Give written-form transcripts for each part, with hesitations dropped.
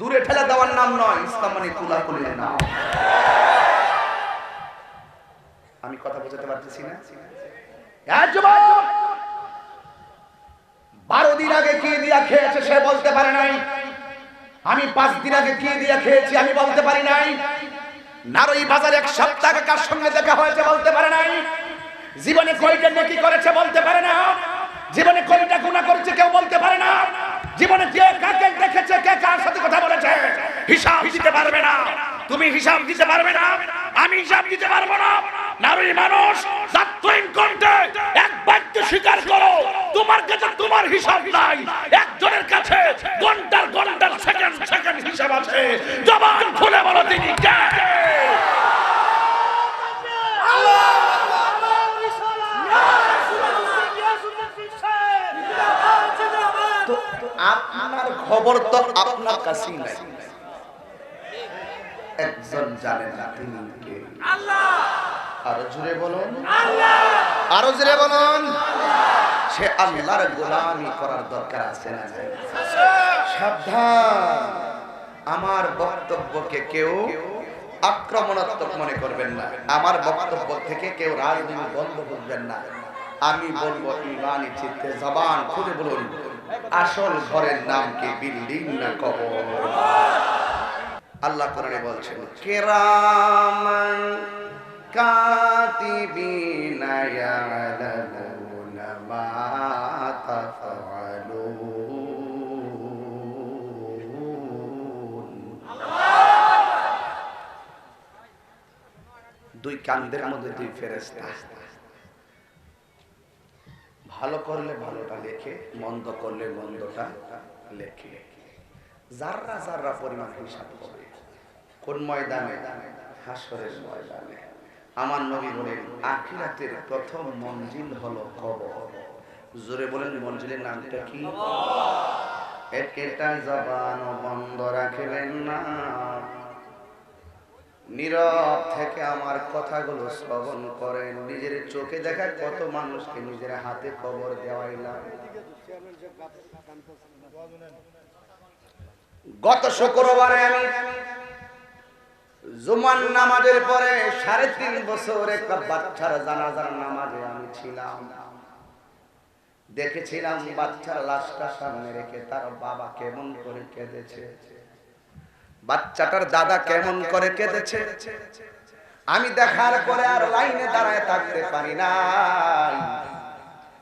দূরে ঠেলে দেওয়ার নাম নয়, ইসলাম মানে কুলাকুলির নাম। আমি কথা বোঝাতে পারতেছি না? 12 দিন আগে কি দিয়া খেয়েছে সে বলতে পারে নাই। আমি 5 দিন আগে কি দিয়া খেয়েছি আমি বলতে পারি নাই। নারই বাজার 1 সপ্তাহ আগে কার সঙ্গে দেখা হয়েছে বলতে পারে নাই। জীবনে কয়টা নেকি করেছে বলতে পারে না। জীবনে কয়টা গুনাহ করেছে কেউ বলতে পারে না। জীবনে কে কাকে দেখেছে, কে কার সাথে কথা বলেছে হিসাব দিতে পারবে না। তুমি হিসাব দিতে পারবে না, আমি হিসাব দিতে পারবো না। নারী মানুষ সাতদিন করতে এক বাক্য স্বীকার করো, তোমার কাছে তোমার হিসাব নাই। একজনের কাছে ঘন্টার ঘন্টার সেকেন্ড সেকেন্ড হিসাব আছে। জবান খুলে বলো তিনি কে? আপনার খবর তো আপনার কাছেই নাই। একজন জানে না তিনি কে। আল্লাহ। আরো জোরে বলুন আল্লাহ। আরো জোরে বলুন। সে আল্লাহর গোলামি করার দরকার আছে না? সাবধান, আমার বক্তব্যকে কেউ আক্রমণাত্মক মনে করবেন না। আমার বক্তব্য থেকে কেউ রাজনীতি বন্ধ করবেন না। আমি বলবো ইমানি চিত্তে জবান খুলে বলুন, আসল ঘরের নাম কি বিল্ডিং না কবর? আল্লাহ কোরআনে বলছেন কিরামান কাতিবিনা ইয়ালামুনা মা তাফআলুন। দুই কান্দের মধ্যে দুই ফেরেশতা, ভালো করলে ভালোটা লেখে, মন্দ করলে মন্দটা লেখে। যাররা যাররা পরিমাণ হিসাব করে। কোন ময়দানে? হাসরের ময়দানে। আমার নবী বলেন আখিরাতের প্রথম মঞ্জিল হলো কবর। জোরে বলেন মঞ্জিলের নামটা কি? একটা জবান বন্ধ রাখবেন না, নীরব থেকে আমার কথাগুলো শ্রবণ করেন। নিজের চোখে দেখা কত মানুষকে নিজের হাতে কবর দেওয়াইলাম। গত শুক্রবারে আমি জুমার নামাজের পরে 3.5 বছর একটা বাচ্চার জানাজার নামাজে আমি ছিলাম। দেখেছিলাম বাচ্চার লাশটা সামনে রেখে তার বাবা কেমন করে কেঁদেছে, বাচ্চাটার দাদা কেমন করে কেঁদেছে। আমি দেখার পরে আর লাইনে দাঁড়ায় থাকতে পারি না।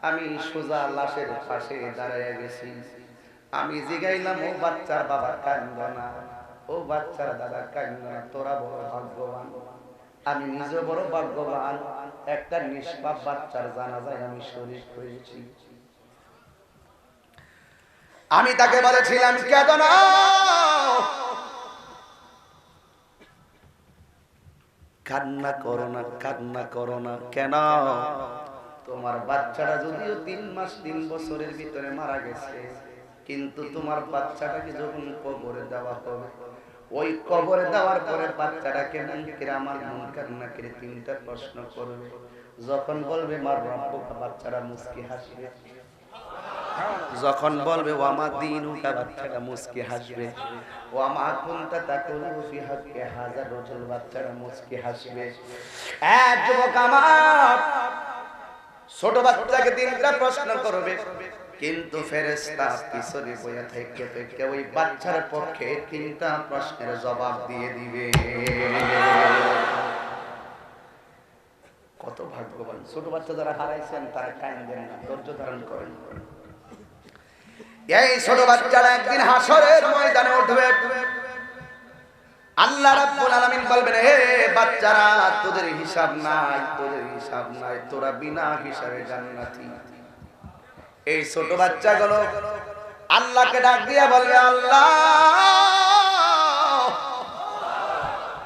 আমি সোজা লাশের পাশে দাঁড়ায় গেছি। আমি জিগাইলাম, ও বাচ্চার বাবা কাঁদো না, ও বাচ্চার দাদা কাঁদো না, তোরা বড় ভাগ্যবান। আমি নিজে বড় ভাগ্যবান, একটা নিষ্পাপ বাচ্চার জানাজায় আমি শরীক হয়েছি। আমি তাকে বলেছিলাম কেঁদো না, কান্না করো না, কান্না করো না। কেন? তোমার বাচ্চাটা যদিও 3 মাস 3 বছরের ভিতরে মারা গেছে, কিন্তু তোমার বাচ্চাটাকে যখন কবরে দেওয়া হবে, ওই কবরে দেওয়ার পরে বাচ্চাটাকে মুনকির আমার মুনকার নাকির 3টা প্রশ্ন করবে। যখন বলবে মার রব্বুকা, বাচ্চাটা মুস্কি হাসবে। যখন বলবে ওয়ামা দীনুকা, বাচ্চাটা মুস্কি হাসবে। ওয়ামা কুনতা তাকুলু ফি হাক্কি হাযা রাজুল, বাচ্চাটা মুস্কি হাসবে। যুবক আমার, ছোট বাচ্চাকে 3টা প্রশ্ন করবে, কিন্তু ফেরেশতা পিছনে বইয়া থেকে থেকে ওই বাচ্চার পক্ষে 3টা প্রশ্নের জবাব দিয়ে দিবে। কত ভাগ্যবান! ছোট বাচ্চা যারা হারাইছেন তারা কাঁদেন না, ধৈর্য ধারণ করেন। এই ছোট বাচ্চারা একদিন হাসরের ময়দানে উঠবে। আল্লাহ রাব্বুল আলামিন বলবেন, হে বাচ্চারা, তোদের হিসাব নাই, তোদের হিসাব নাই, তোরা বিনা হিসাবে জান্নাতি। এই ছোট বাচ্চাগুলো আল্লাহকে ডাক দিয়ে বলবে, আল্লাহ,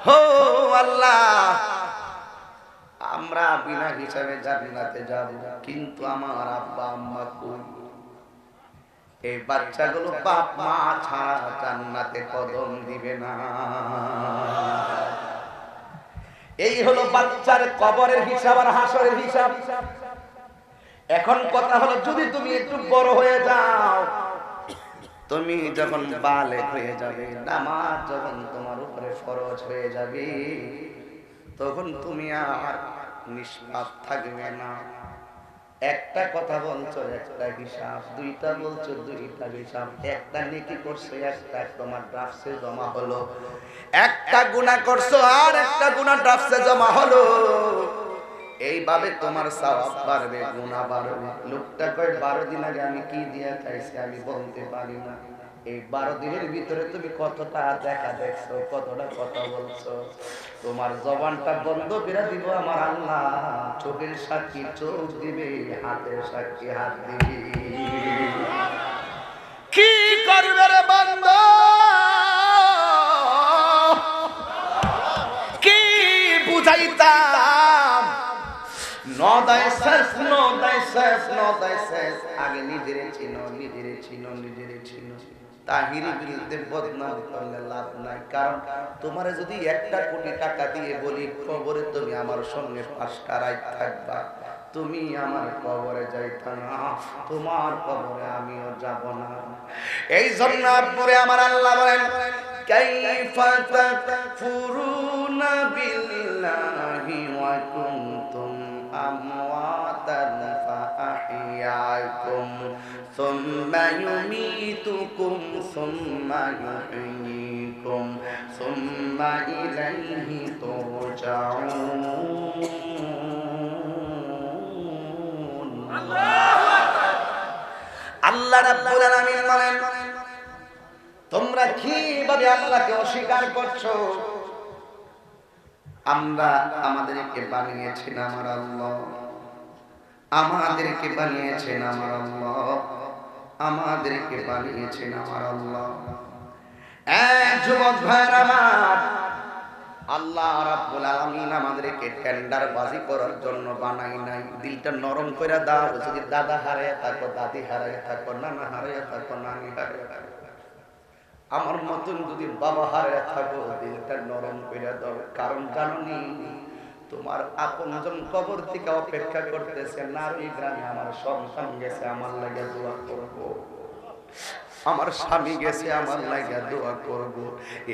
হো আল্লাহ, আমরা বিনা হিসাবে জান্নাতে যাব, কিন্তু আমার আব্বা আম্মা কই? এই বাচ্চাগুলো বাপ মা ছাড়া জান্নাতে কদম দিবে না। এই হলো বাচ্চার কবরের হিসাব আর হাসরের হিসাব। এখন কথা হলো, যদি তুমি একটু বড় হয়ে যাও, তুমি যখন বালেগ হয়ে যাবে, নামাজ যখন তোমার উপরে ফরজ হয়ে যাবে, তখন তুমি আর নিষ্পাপ থাকবে না। একটা কথা বলছো একটা হিসাব, দুইটা বলছো দুইটা হিসাব, একটা নেকি করছো একটা তোমার ড্রাফটসে জমা হলো, একটা গুনাহ করছো আর একটা গুনাহ ড্রাফটসে জমা হলো। এইভাবে তোমার সওয়াব বাড়বে, গুনাহ বাড়বে। লোকটা কয় 12 দিন আগে আমি কি দিয়া খাইছি আমি বলতে পারি না। এই 12 দিনের ভিতরে তুমি কতটা দেখা দেখছো, কতটা কথা বলছো। তোমার জবানটা বন্ধ করে দিব আমার আল্লাহ, চোখের সাক্ষী চোখ দিবে, হাতের সাক্ষী হাত দিবে। কি করবে রে বান্দা, কি বুঝাইতাম? No thyself, no thyself, no thyself. আগে নিজেরে চিনো, নিজেরে চিনো, নিজেরে চিনো। তাহিরি বিরুদ্ধে বদনাম করলে লাভ নাই, কারণ তোমার যদি 1 কোটি টাকা দিয়ে বলি কবরে তুমি আমার সঙ্গে 5টা রাত থাকবা, তুমি আমার কবরে যাইতা না, তোমার কবরে আমিও যাব না। এই জন্য আব্বুরে আমার আল্লাহ বলেন কাইফা তাকফুরুনা বিল্লাহি ওয়া কুনতুম আমওয়াতান ফাআহইয়াকুম সুম্মা ইউমীতুকুম সুম্মা ইউহয়ীকুম সুম্মা ইলাইহি তুরজাউন। আল্লাহ রাব্বুল আলামিন বলেন তোমরা কিভাবে আল্লাহকে অস্বীকার করছো? আমরা আমাদেরকে বানিয়েছেন আমার আল্লাহ, আমাদেরকে বানিয়েছেন আমার আল্লাহ, আমাদেরকে বানিয়েছেন আমার আল্লাহ। যুবক ভাইরা আমার, আল্লাহ রাব্বুল আলামিন আমাদেরকে টেন্ডার বাজি করার জন্য বানাই নাই। দিলটা নরম করে দাও। যদি দাদা হারায় থাকো, দাদি হারায় থাকো, নানা হারায় থাকো, নানি হারায় থাকো, আমার মতন যদি বাবা হারায় থাকো, দিলটা নরম করে দাও। কারণ জানি তোমার আপনজন কবর থেকে অপেক্ষা করতেছে, নারী গ্রামে আমার সন্তান গেছে আমার লাগে দোয়া করব, আমার স্বামী গেছে আমার লাগে দোয়া করব।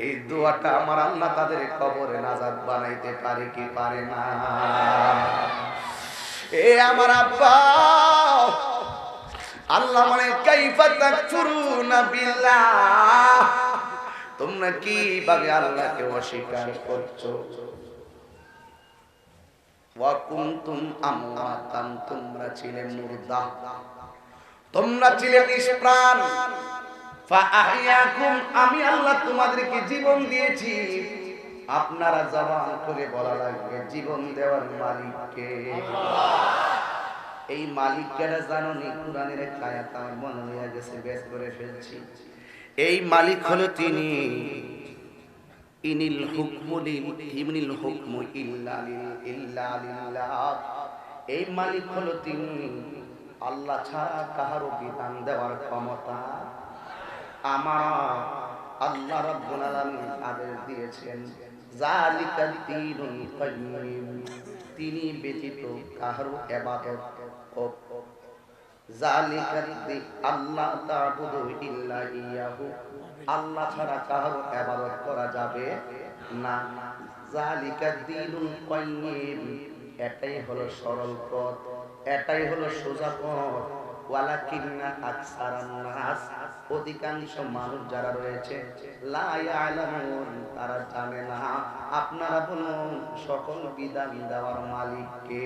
এই দোয়াটা আমার আল্লাহ তাদের কবরে নাজাত বানাইতে পারে কি পারে না? এ আমার আব্বা, আল্লাহ মানে কাইফা তাকফুরুনা বিল্লাহ, তোমরা কিভাবে আল্লাহকে অস্বীকার করছো? ওয়া কুনতুম আমওয়াতান, তোমরা ছিলে মুর্দা, তোমরা ছিলে নিষ্প্রাণ। ফাআহইয়াকুম, আমি আল্লাহ তোমাদেরকে জীবন দিয়েছি। আপনারা জবান করে বলা লাগবে জীবন দেওয়ার মালিক কে? এই মালিককেরা জানো নি? কুরআনের এক আয়াত আমার মনে হয়ে গেছে, বের করে ফেলছি। এই মালিক হলো তিনি, ইনিল হুকমু লিল হুকমু ইল্লা লিল্লাহ। এই মালিক হলো তিনি, আল্লাহ ছাড়া কাহারও বিধান দেওয়ার ক্ষমতা আমার আল্লাহ রাব্বুল আলামিন আদেশ দিয়েছেন যালিকা দীনুল কাইয়্যিম, তিনি ব্যতীত কাহারও ইবাদত যালিকা দীন আল্লাহ তা'বুদু ইল্লা ইয়াহু, আল্লাহ ছাড়া কাহারও ইবাদত করা যাবে না। যালিকা দীনুল কাইয়্যিম, এটাই হলো সরল পথ, এটাই হলো সোজা পথ। ওয়ালাকিন্না আকসারান নাস, অধিকাংশ মানুষ যারা রয়েছে লা ইয়ালামুন, তারা জানে না। আপনারা বলুন সকল বিধান দেওয়ার মালিক কে?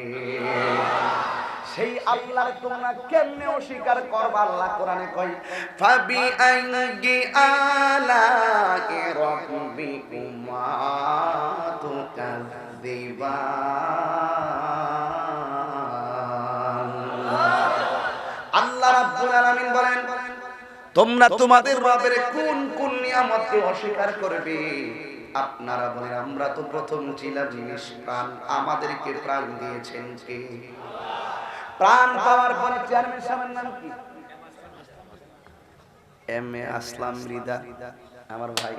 সেই আল্লাহর তোমরা কেমনে অস্বীকার করবা? আল্লাহ কোরআনে কয় ফাবি আইয়ি আলা'i রাব্বিকুমা তুকাযযিবান। আল্লাহ রাব্বুল আলামিন বলেন তোমরা তোমাদের রবের কোন কোন নিয়ামতকে অস্বীকার করবে? আপনারা বলেন আমরা তো প্রথম ছিলাম নিষ্প্রাণ, আমাদেরকে প্রাণ দিয়েছেন কে? প্রাণ পাওয়ার পরে চেয়ারম্যান সাহেবের নাম কি? এম এ আসলাম রিদা, আমার ভাই।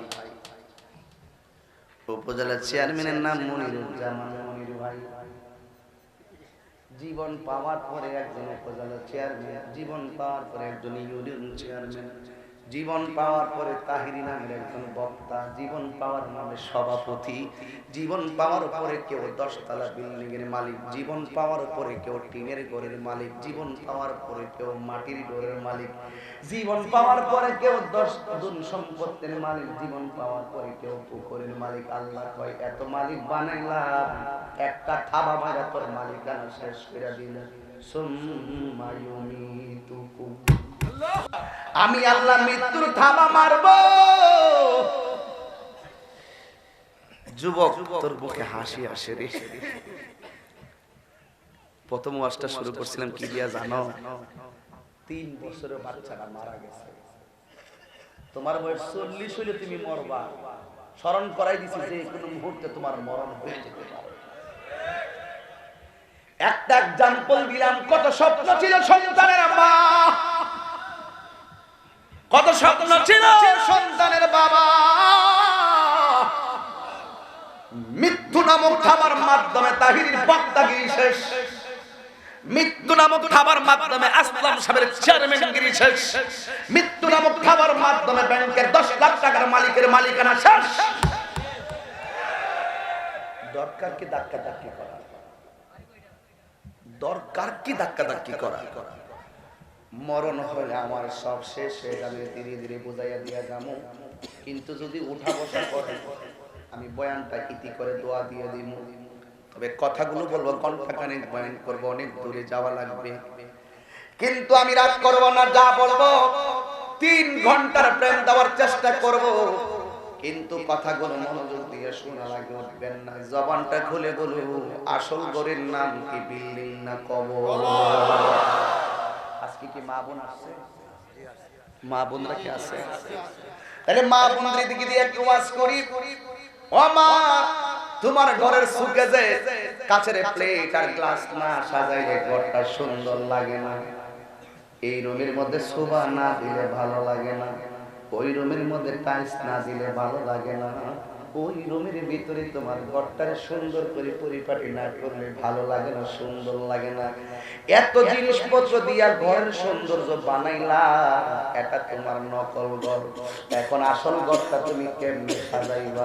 উপজেলা চেয়ারম্যানের নাম মনিরুজ্জামান, মনির ভাই। জীবন পাওয়ার পরে একজন উপজেলা চেয়ারম্যান, জীবন পাওয়ার পরে একজন ইউনিয়ন চেয়ারম্যান, জীবন পাওয়ার পরে তাহিরি নামের একজন বক্তা, জীবন পাওয়ার নামে সভাপতি, জীবন পাওয়ার পরে কেউ 10 তলা বিল্ডিং এর মালিক, জীবন পাওয়ার পরে কেউ টিনের ঘরের মালিক, জীবন পাওয়ার পরে কেউ মাটির ঘরের মালিক, জীবন পাওয়ার পরে কেউ 10 গুণ সম্পত্তির মালিক, জীবন পাওয়ার পরে কেউ পুকুরের মালিক। আল্লাহ কয় এত মালিক বানাইলাম, একটা থাবা মারা তোর মালিকানা শেষ করে দিল। সুম্মা ইউমিতুকুম, আমি আল্লাহ মৃত্যুর থাবা মারব। যুবক তোর মুখে হাসি আসে রে। প্রথম ওয়াজটা শুরু করছিলাম কি দিয়া জানো? 3 বছরের বাচ্চাটা মারা গেছে। তোমার বয়স 40 হইলে তুমি মরবা, স্মরণ করাই দিছি যে কোনো মুহূর্তে তোমার মরণ হয়ে যেতে পারে। একটা এক্সাম্পল দিলাম। কত স্বপ্ন ছিল সন্তানের মা, কত স্বপ্ন ছিল সন্তানের বাবা। মৃত্যু নামক থাবার মাধ্যমে তাহিরির বক্তাগিরি শেষ, মৃত্যু নামক থাবার মাধ্যমে আসলাম সাহেবের চেয়ারম্যানগিরি শেষ, মৃত্যু নামক থাবার মাধ্যমে ব্যাংকের 10 লাখ টাকার মালিকের মালিকানা শেষ। দরকার কি ধাক্কাধাক্কি করা? দরকার কি ধাক্কাধাক্কি করা? মরণ হলে আমার সব শেষ হয়ে যাবে, ধীরে ধীরে বুঝাইয়া দিয়া যাবো। কিন্তু যদি উঠা বসা করে আমি বয়ানটা ইতি করে দোয়া দিয়ে দিব। তবে কথাগুলো বলবো, কণ্ঠাখানে বয়ান করবো, অনেক দূরে যাওয়া লাগবে। কিন্তু আমি রাগ করবো না, যা বলবো 3 ঘন্টার প্রেম দেওয়ার চেষ্টা করব। কিন্তু কথাগুলো মনোযোগ দিয়ে শোনা লাগে, উঠবেন না। জবানটা খুলে বলো, আসল ঘরের নাম কি বিল্ডিং না কবর? আজকে কি মা বোন আসছে? মা বোনরা কি আছে? তাহলে মা বোনদের দিকে দিয়ে একটু ওয়াজ করি। ও মা, তোমার ঘরের সুকে যে কাচের প্লেট আর গ্লাস না সাজাইলে ঘরটা সুন্দর লাগে না। এই রুমের মধ্যে শোভা না দিলে ভালো লাগে না, ওই রুমের মধ্যে টাইলস না দিলে ভালো লাগে না, ওই রুমের ভিতরে তোমার ঘরটারে সুন্দর করে পরিপাটি না করলে ভালো লাগে না, সুন্দর লাগে না। এত জিনিসপত্র দিয়া ঘরের সৌন্দর্য বানাইলা, এটা তোমার নকল ঘর। এখন আসল ঘরটা তুমি কেমনে সাজাইবা?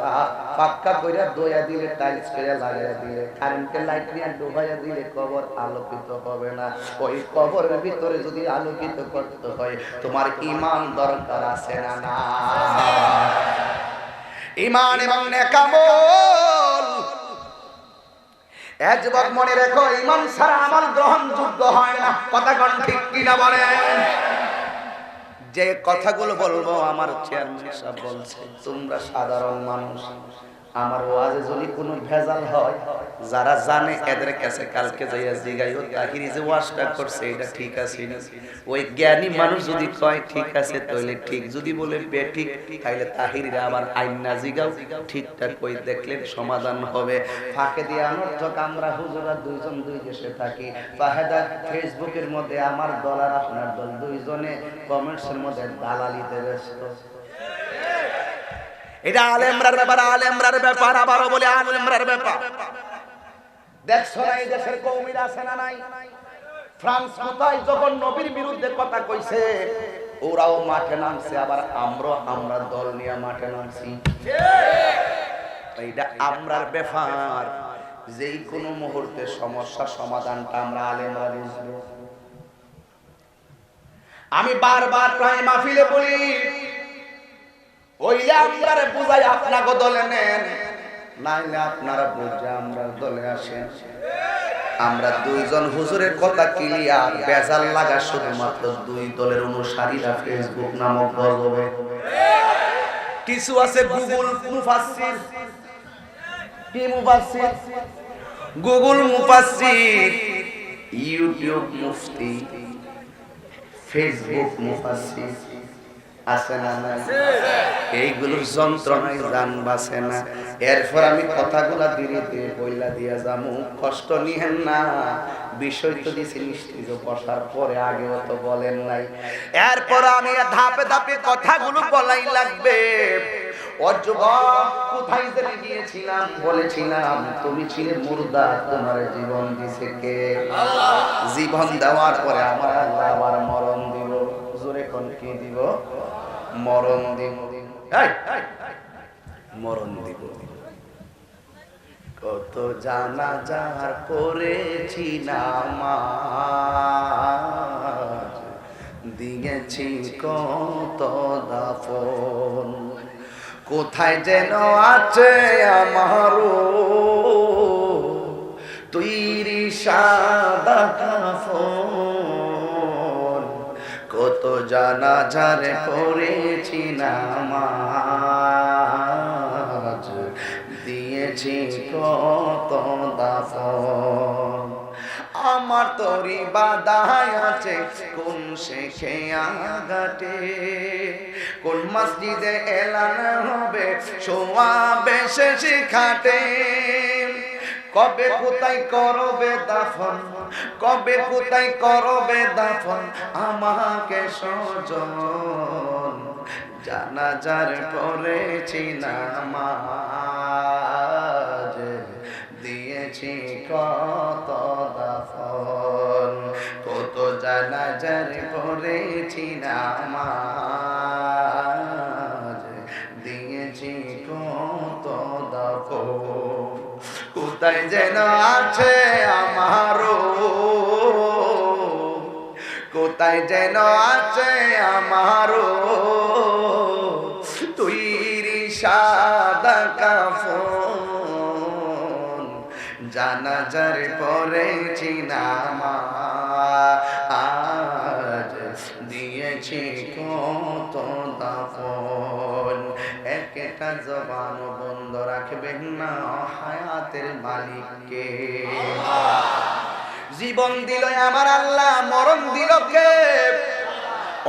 পাক্কা কইরা দয়া দিলে, টাইলস কইরা লাগাইয়া দিলে, কারেন্টের লাইট নিয়ে ডুবাইয়া দিলে কবর আলোকিত হবে না। ওই কবরের ভিতরে যদি আলোকিত করতে হয়, তোমার ঈমান দরকার আছে না? না, ঈমান এবং নেকামল। এ যুবক মনে রেখো, ঈমান ছাড়া আমল গ্রহণযোগ্য হয় না। কথা কোন ঠিক কিনা বলেন? যে কথাগুলো বলবো আমার চেয়ারম্যান সাহেব বলছে, তোমরা সাধারণ মানুষ, আমার ওয়াজে যদি কোনো ভেজাল হয়, যারা জানে এদের কাছে কালকে যাইয়া জিগাইও তাহিরি যে ওয়াজটা করছে এটা ঠিক আছে না। ওই জ্ঞানী মানুষ যদি কয় ঠিক আছে তাহলে ঠিক, যদি বলে বেঠিক তাইলে তাহিরিরা আবার আইন না জিগাও, ঠিকঠাক কই দেখলেন সমাধান হবে। ফাঁকে দিয়ে অনর্থক আমরা হুজুরা 2 জন 2 দেশে থাকি। ফাহেদা ফেসবুকের মধ্যে আমার দল আর আপনার দল 2 জনে কমেন্টসের মধ্যে দালালিতে ব্যস্ত। এটা আলেমরার ব্যাপার, আলেমরার ব্যাপার, আবারও বলে আলেমরার ব্যাপার। দেখছো না এই দেশের কওমিরা আছে না নাই? ফ্রান্স কোথায় যখন নবীর বিরুদ্ধে কথা কইছে, ওরাও মাঠে নামছে, আবার আমরা দল নিয়ে মাঠে নামছি। এইটা আমরার ব্যাপার। যেই কোনো মুহূর্তে সমস্যা সমাধানটা আমরা আলেমরা বুঝবো। আমি বারবার প্রায় মাহফিলে বলি, ওইলে আপনারা বুঝাই আপনাকে দলে নেন, নাইলে আপনারা বুঝে আমরা দলে আসেন। আমরা 2 জন হুজুরের কথা ক্লিয়ার, বেজাল লাগা শুধুমাত্র 2 দলের অনুসারীরা ফেসবুক নামক গজবে। কিছু আছে গুগল মুফাসসির। কি মুফাসসির? গুগল মুফাসসির, ইউটিউব মুফতি, ফেসবুক মুফাসসির আছে না? এইগুলোর যন্ত্রণায় জান বাঁচে না। এরপর আমি কথাগুলা ধীরে ধীরে বইলা দিয়া যাবো, কষ্ট নিহেন না। বিষয় তো দিছি নিশ্চিত বসার পরে, আগেও তো বলেন নাই। এরপর আমি ধাপে ধাপে কথাগুলো বলাই লাগবে। কোথায় জেনে গিয়েছিলাম? বলেছিলাম তুমি ছিলে মুর্দা, তোমার জীবন দিছে কে? জীবন দেওয়ার পরে আমার আল্লাহ আবার মরণ দিব। জোরে কোন কি দিব? মরণ দিব, মরণ দিব। কত জানাজার পড়েছি নামাজ, দিয়েছি কত দাফন, কোথায় যেন আছে আমারও তৈরি সাদা কাফন, কত জানাজার পড়েছি নামাজ, দিয়েছি কত দাফন। আমার তরি বাদায় আছে কোন শেখে আগাটে, কোন মসজিদে এলান হবে শোয়াবে শেষ খাটে, কবে কোথায় করবে দাফন, কবে কোথায় করবে দাফন আমাকে সজন, জানাজার পড়েছি নামাজ, দিয়েছি কত দাফন, কত জানাজার পড়েছি নামাজ, দিয়েছি কত দাফন, কোথায় যেন আছে আমারও, কোথায় যেন আছে আমারও তৈরি সাদা কাফন, জানাজার পড়েছি নামাজ, দিয়েছি কত দাফন। একটা জবান বন্ধ রাখবেন না হায়াতের মালিককে, জীবন দিল আমার আল্লাহ, মরণ দিল কে?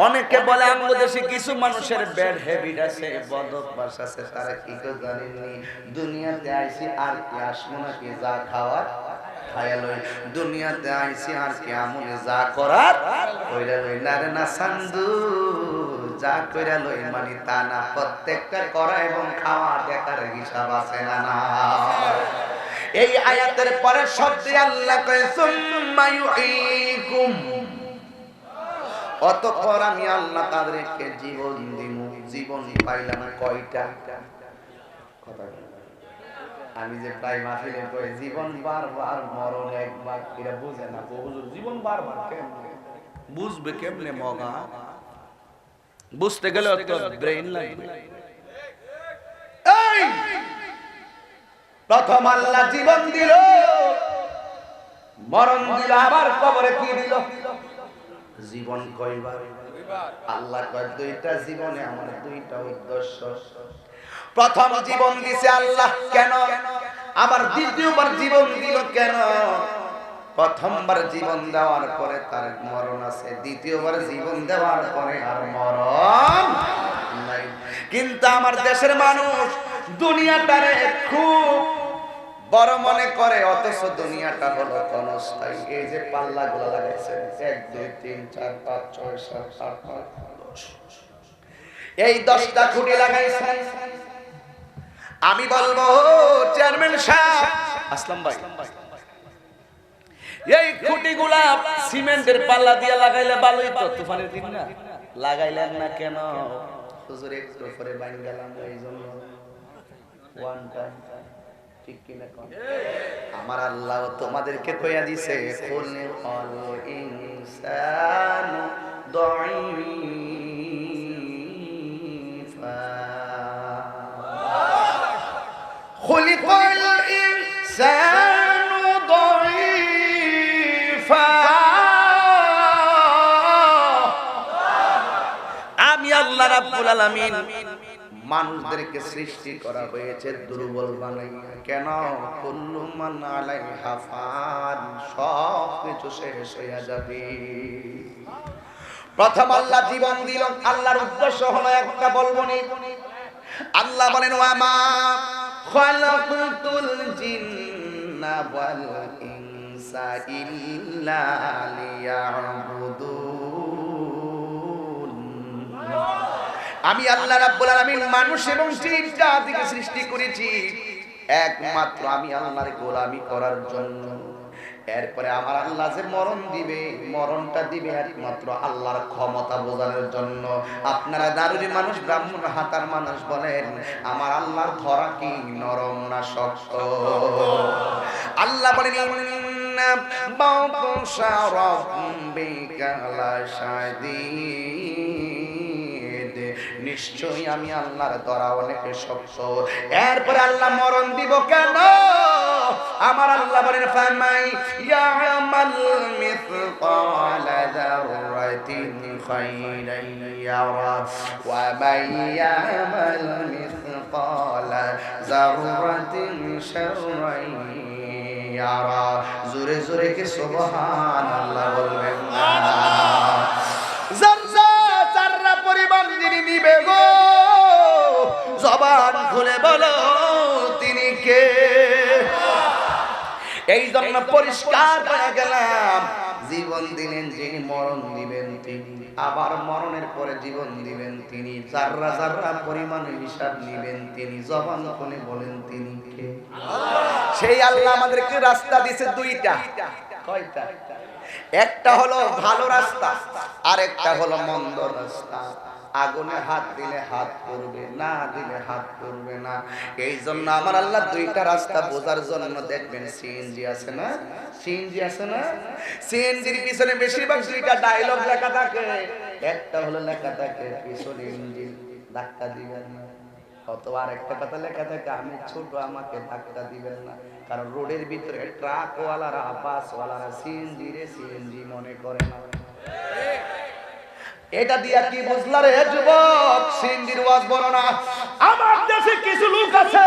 অনেকে বলে আমাদের দেশে কিছু মানুষের ব্যাড হ্যাবিট আছে, বদ অভ্যাস আছে, তারা কি করে জানেননি, দুনিয়াতে আইছি আর কি আসবো নাকি, যা খাওয়ার খায়া লই, দুনিয়াতে আইছি আর কি আমলে যা করার কইরা লই, না রে না সান্দু, যা কইরা লই মানে তা না, প্রত্যেকটা করা এবং খাওয়া দেখার হিসাব আছে না না। এই আয়াতের পরে শব্দে আল্লাহ কয় সুম্মা ইউঈকুম, অতঃপর আমি আল্লাহ তাদেরকে জীবন দিব। জীবন পাইলাম কয়টা কথা, আমি যে প্রায় মাহফিলে কই জীবন বারবার মরণ একবার, এরা বুঝে না হুজুর, জীবন বারবার কেমনে বুঝবে, কেমনে মগা বুঝতে গেলে তো ব্রেইন লাগবে। এই প্রথম আল্লাহ জীবন দিল, মরণ দিল, আবার কবরে কি দিল? জীবন কয়বার? আল্লাহ কয় দুইটা জীবনে আমার দুইটা উদ্দেশ্য। প্রথম জীবন দিছে আল্লাহ কেন, আবার দ্বিতীয়বার জীবন দিল কেন? প্রথমবার জীবন দেওয়ার পরে তার মরণ আছে, দ্বিতীয়বার জীবন দেওয়ার পরে আর মরণ নাই। কিন্তু আমার দেশের মানুষ দুনিয়াটারে খুব বড় মনে করে, অথচ দুনিয়াটা হলো ক্ষণস্থায়ী। এই যে পাল্লা গুলো লাগাইছে 1 2 3 4 5 6 7 8 9 10, এই 10টা খুঁটি লাগাইছেন। আমি বলবো চেয়ারম্যান সাহেব আসলাম ভাই, এই খুঁটিগুলা সিমেন্টের পাল্লা দিয়ে লাগাইলে ভালোই তো, তুফানের দিন না লাগাইলেন না কেন? হুজুর একটু পরে বাইন গেলাম এইজন্য ওয়ান টাইম, ঠিক কি না? আমার আল্লাহ তোমাদেরকে কইয়া দিছে খুলিকাল ইনসানু দাঈফা, খুলিকাল ইনসানু দাঈফা, আমি আল্লাহ রাব্বুল আলামিন মানুষদেরকে সৃষ্টি করা হয়েছে দুর্বল বানাইয়া। কেন? কুল্লু মান আলাইহা ফান, সব কিছু শেষ হয়ে যাবে। প্রথম আল্লাহ জীবন দিল, আল্লাহর উদ্দেশ্য হলো একটা, বলবো নি। আল্লাহ বলেন ওয়া মা খালাকুতুল জিন্না ওয়াল ইনসা ইল্লা লিয়াবুদুন, আমি আল্লাহ রাব্বুল আলামিন মানুষ এবং জিন জাতিকে সৃষ্টি করেছি একমাত্র আমি আল্লাহর গোলামি করার জন্য। এরপরে আমার আল্লাহ যে মরণ দিবে, মরণটা দিবে একমাত্র আল্লাহর ক্ষমতা বোঝানোর জন্য। আপনারা দারুরি মানুষ, ব্রাহ্মণ হাতার মানুষ বলেন, আমার আল্লাহর ধরা কি নরম না শক্ত? আল্লাহ বলেন ইন্না বাতাশা রাব্বিকা লাশাদীদ, নিশ্চয়ই আমি আল্লাহর ধরা অনেক শক্ত। এরপরে আল্লাহ মরণ দিব কেন? আমার আল্লাহ বলেন ফামাই ইয়ামাল মিসকালা যাররাতিন খাইরান ইয়ারা ওয়া মান ইয়ামাল মিসকালা যাররাতিন শাররান ইয়ারা। জোরে জোরে কি সুবহানাল্লাহ বলবেন না? যাররা যাররা পরিমাণ যিনি নিবে গো, জবান খুলে বলো তিনি কে? এই জন্য পরিষ্কার হয়ে গেলাম, জীবন দিলেন যিনি, মরণ দিবেন তিনি, আবার মরণের পরে জীবন দিবেন তিনি, যাররা যাররা পরিমাণ হিসাব নিবেন তিনি, জবান খুলে বলেন তিনি কে? সেই আল্লাহ আমাদেরকে রাস্তা দিয়েছে দুইটা। কয়টা? একটা হলো ভালো রাস্তা, আর একটা হলো মন্দ রাস্তা। আগুনে হাত দিলে হাত পড়বে, না দিলে হাত পড়বে না। এই জন্য আমার আল্লাহ দুইটা রাস্তা বোঝার জন্য দেখবেন সিএনজি আছে না, সিএনজি আছে না, সিএনজির পিছনে বেশিরভাগ দুইটা ডায়লগ লেখা থাকে। একটা হলো লেখা থাকে পিছনে ইঞ্জিন ধাক্কা দিবেন না, অথবা আরেকটা কথা লেখা থাকে আমি ছোট আমাকে ধাক্কা দিবেন না। কারণ রোডের ভিতরে ট্রাকওয়ালারা বাসওয়ালারা সিএনজি রে সিএনজি মনে করে না। এটা দিয়া কি বুঝলা রে যুবক? সিএনজির ওয়াজ বলো না। আমার দেশে কিছু লোক আছে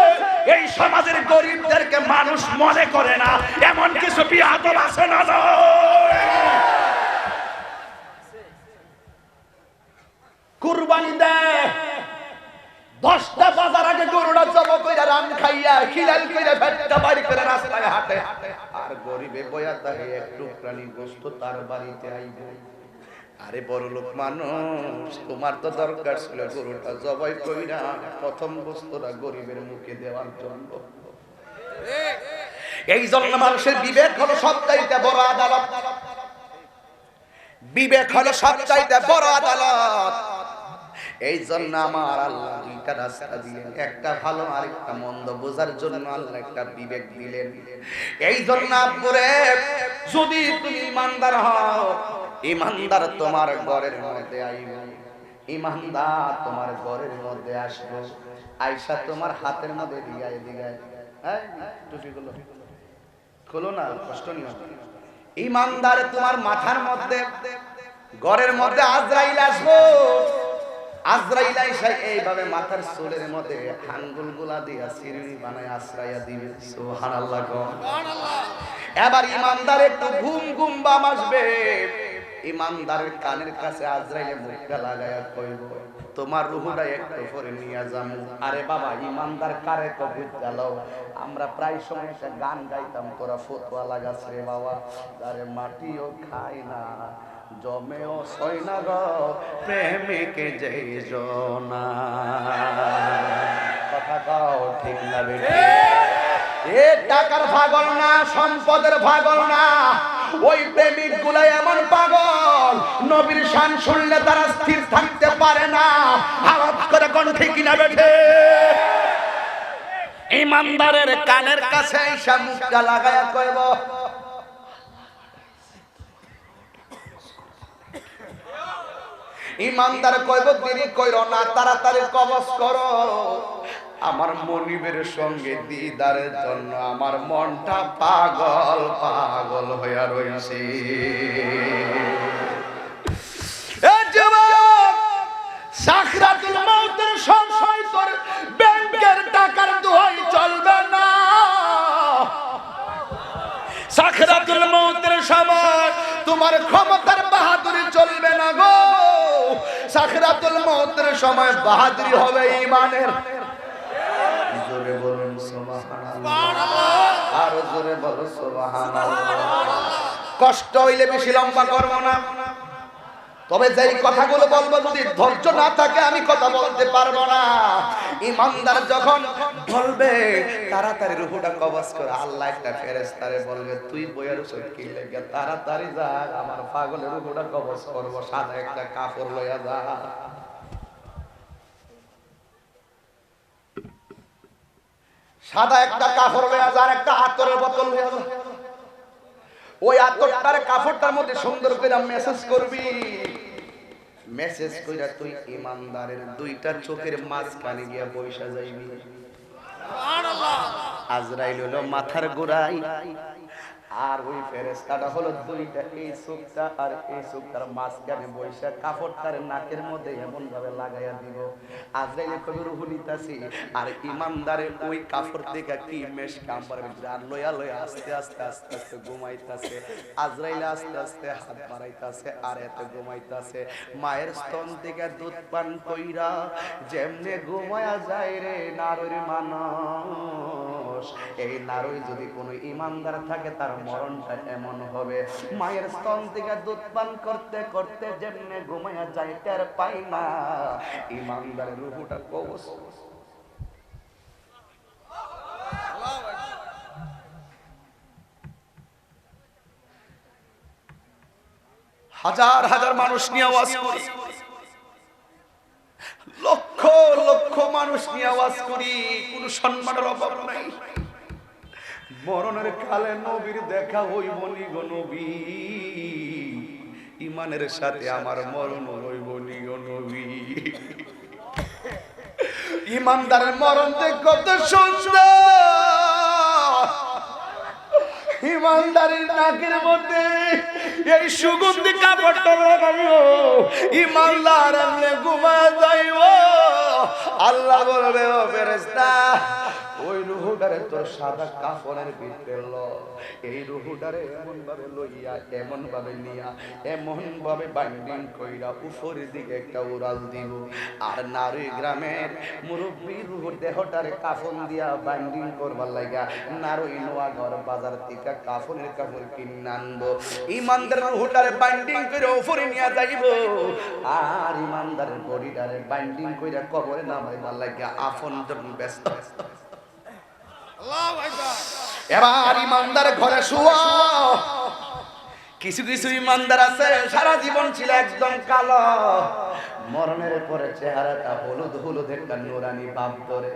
এই সমাজের গরিবদেরকে মানুষ মনে করে না, এমন কিছু বিয়াদব আছে না? কুরবানি দেয় 10টা বাজার আগে গরুটা জবা কইরা রান খাইয়া খিলাল কইরা ভেটটা বাড়ি করে রাস্তায় হাঁটে, আর গরিবে বয়া থাকে একটু প্রাণী গোশত তার বাড়িতে আইবে। আরে বড় লোক মানুষ, তোমার তো দরকার ছিল গরুটা জবাই কইরা প্রথম বস্তুটা গরিবের মুখে দেওয়ার জন্য। এই জন্য মানুষের বিবেক হলো সবচাইতে বড় আদালত, বিবেক হলো সবচাইতে বড় আদালত। এই জন্য আমার আল্লাহ দুইটা রাস্তা দিলেন, একটা ভালো আর একটা মন্দ বোঝার জন্য আল্লাহ একটা বিবেক দিলেন। এই জন্য আপরে যদি তুমি ইমানদার হও, ইমানদার তোমার ঘরের মধ্যে আইবে, ইমানদার তোমার ঘরের মধ্যে আসবে, আয়েশা তোমার হাতের মধ্যে দিগায় দিগায়, হ্যাঁ টুপিগুলো খোলো না, কষ্ট নিও। ইমানদার তোমার মাথার মধ্যে, ঘরের মধ্যে আজরাইল আসবো, আজরাইল আইসা এইভাবে মাথার চুলের মধ্যে আঙ্গুলগুলা দিয়া সিরনি বানায় আশ্রাইয়া দিবে। সুবহানাল্লাহ সুবহানাল্লাহ। এবার ইমানদার একটু ঘুম ঘুম বাম আসবে, ইমানদারের কানের কাছে আজরাইলে মুখটা লাগায়া কইব তোমার রূহটা একটু পরে নিয়ে যামু। আরে বাবা ইমানদার কারে কবুত জালাও। আমরা প্রায় সময় একটা গান গাইতাম, তোরা ফতোয়া লাগাস রে বাবা, আরে মাটিও খায় না জমেও সয় না গো প্রেমিকে যেই জনা। কথা কও ঠিক না বেটি? এ টাকার পাগল না, সম্পদের পাগল না, ওই প্রেমিক গুলা এমন পাগল নবীর শান শুনলে তারা স্থির থাকতে পারে না। আওয়াজ করে কোন ঠিক না বেঠে? ইমানদারের কানের কাছে এসে মুখটা লাগায়া কইব ইমানদার কইব দেরি কইরো না, তাড়াতাড়ি কবজ করো, আমার মনিবের সঙ্গে দিদারের জন্য আমার মনটা পাগল পাগল হইয়া রইছে। এ যুবক, সাকরাতুল মউতের সময় তোর ব্যাংকের টাকার দোহাই চলবে না। সাকরাতুল মউতের সময় তোমার ক্ষমতার বাহাদুরি চলবে না গো। সাকরাতুল মউতের সময় বাহাদুরি হবে ঈমানের। জোরে বলুন সুবহানাল্লাহ, আর জোরে বলো সুবহানাল্লাহ। কষ্ট হইলে বেশি লম্বা করব না, তবে যেই কথাগুলো বলবো যদি ধৈর্য না থাকে আমি কথা বলতে পারবো না। ঈমানদার যখন বলবে তাড়াতাড়ি রূহটা কবজ করে, আল্লাহ একটা ফেরেশতারে বলবে তুই বইয়ের ওষুধ কি লেগে, তাড়াতাড়ি যা আমার পাগলের রূহটা কবজ করবো, সাদা একটা কাপড় লইয়া যা। সাদা একটা কাপড় লইয়া যা, একটা আতরের বোতল লইয়া যা। ওই আতরটার কাপড়টার মধ্যে সুন্দর করে মেসেজ করবি, মেসেজ কইরা তুই ঈমানদারের দুইটা চোখের মাঝখানে গিয়া বইসা যাইবি। সুবহানাল্লাহ। আজরাইল হলো মাথার গোড়ায়, আর ওই ফেরেশতাটা হলো দুইটা, এই চোখটা আর এই চোখটার মাঝখানে বইসা কাপড়টার নাকের মধ্যে এমন ভাবে লাগাইয়া দিব। আজরাইল কবি রূহ নিতাছি, আর ঈমানদারের ওই কাপড় থেকে কি মেশ কামড়ের ভিতরে আর লইয়া লইয়া আস্তে আস্তে আস্তে আস্তে ঘুমাইতাছে। আজরাইল আস্তে আস্তে হাত বাড়াইতাছে আর এত ঘুমাইতাছে। মায়ের স্তন থেকে দুধ পান কইরা যেমনে ঘুমায়া যায় রে নারীর মানুষ, এই নারী যদি কোনো ঈমানদার থাকে তার মরণটা এমন হবে। মায়ের স্তন থেকে দুধ পান করতে করতে যেমনে ঘুমায়া যায় টের পাই না, ঈমানদারের রূহটা কবজ। হাজার হাজার মানুষ নিয়ে আওয়াজ করি, লক্ষ লক্ষ মানুষ নিয়ে আওয়াজ করি, কোন সম্মানের অভাব নাই। মরণের কালে নবীর দেখা হইব নি গো নবী, ঈমানের সাথে আমার মরণ হইব নি গো নবী। ঈমানদারের মরণ যে কত সুন্দর, ঈমানদারের নাকের মধ্যে এই সুগন্ধি কাপড়টা লাগাইও, ঈমানদার এমনি ঘুমায় যাইব। আল্লাহ বলবে ও ফেরেশতা ওই রূহটারে তোর সাদা কাফনের ভিতরে ল, এই রূহটারে এমন ভাবে লইয়া এমন ভাবে নিয়া এমন ভাবে বাইন্ডিং কইরা উপরের দিকে একটা উড়াল দিব। আর নারী গ্রামের মুরব্বী রূহ দেহটারে কাফন দিয়া বাইন্ডিং করবার লাগা নারী নোয়াঘর বাজার থেকে কাফনের কাপড় কিনে আনবো। ঈমানদারের রূহটারে বাইন্ডিং করে উপরে নিয়ে যাইব, আর ঈমানদারের বডিটারে বাইন্ডিং কইরা কবরে নামাইবার লাগা আপনজন ব্যস্ত। এবার ঈমানদার ঘরে শুয়া। কিছু কিছু ঈমানদার আছে সারা জীবন ছিল একদম কালো, মরণের পরে চেহারাটা হলুদ হলুদ একটা নুরানি ভাব ধরে।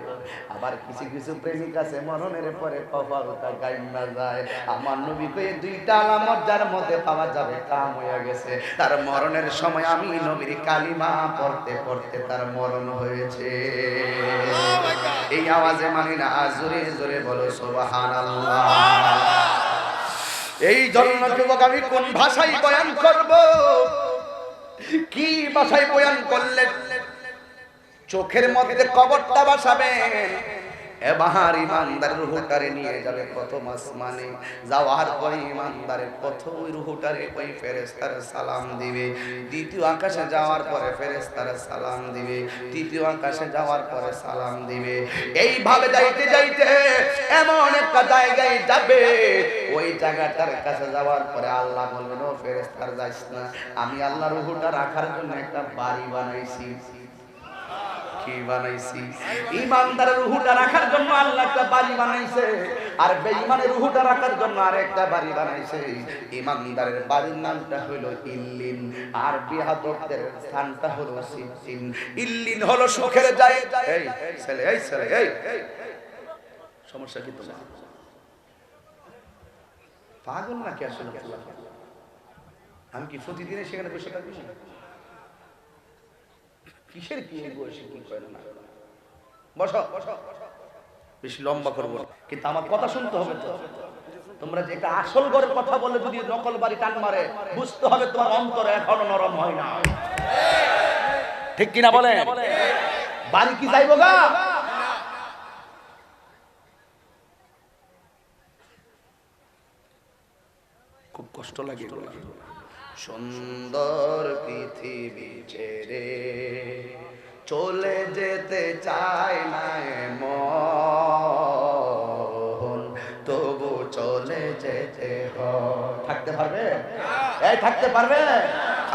আবার কিছু কিছু প্রেমিক আছে মরণের পরে কপালটা গাইমা যায়। আমার নবী কয়ে দুইটা আলামত যার মধ্যে পাওয়া যাবে কাম হয়ে গেছে, তার মরণের সময় আমি নবীর কালিমা পড়তে পড়তে তার মরণ হয়েছে। এই আওয়াজে মানি না, জোরে জোরে বলো সুবহানাল্লাহ। এই জন্য যুবক আমি কোন ভাষায় বয়ান করব, কি ভাষায় বয়ান করলে চোখের মধ্যে কবরটা বসাবেন। এবার ঈমানদারের রূহটারে নিয়ে যাবে প্রথম আসমানে, যাওয়ার পরে ঈমানদারের প্রথম রূহটারে ওই ফেরেশতারা সালাম দিবে। দ্বিতীয় আকাশে যাওয়ার পরে ফেরেশতারা সালাম দিবে, তৃতীয় আকাশে যাওয়ার পরে সালাম দিবে। এইভাবে যাইতে যাইতে এমন একটা জায়গায় যাবে, ওই জায়গাটার কাছে যাওয়ার পরে আল্লাহ বলবেন ও ফেরেশতারা যাইস না, আমি আল্লাহ রূহটা রাখার জন্য একটা বাড়ি বানাইছি। কি বানাইছি? ঈমানদারের রূহটা রাখার জন্য আল্লাহ একটা বাড়ি বানাইছে, আর বেঈমানের রূহটা রাখার জন্য আরেকটা বাড়ি বানাইছে। ঈমানদারের বাড়ির নামটা হলো ইল্লিন, আর বিহাদরদের স্থানটা হলো সিজ্জিন। ইল্লিন হলো সুখের জায়গা। এই ছেলে, এই ছেলে, এই সমস্যা কি তোমার? পাগল নাকি আসলে? আমি কি প্রতিদিনে সেখানে বসে থাকি? কিসের কি বসে কি করে না? বসো, বেশি লম্বা করবো কিন্তু আমার কথা শুনতে হবে তো। তোমরা যে একটা আসল ঘরের কথা বলে যদি নকল বাড়ি টান মারে, বুঝতে হবে তোমার অন্তর এখনো নরম হয় না। ঠিক কিনা বলে? বাড়ি কি যাইবো গা? খুব কষ্ট লাগে। সুন্দর পৃথিবী ছেড়ে চলে যেতে চায় না মন, তবু চলে যেতে হয়। থাকতে পারবে? এই থাকতে পারবে?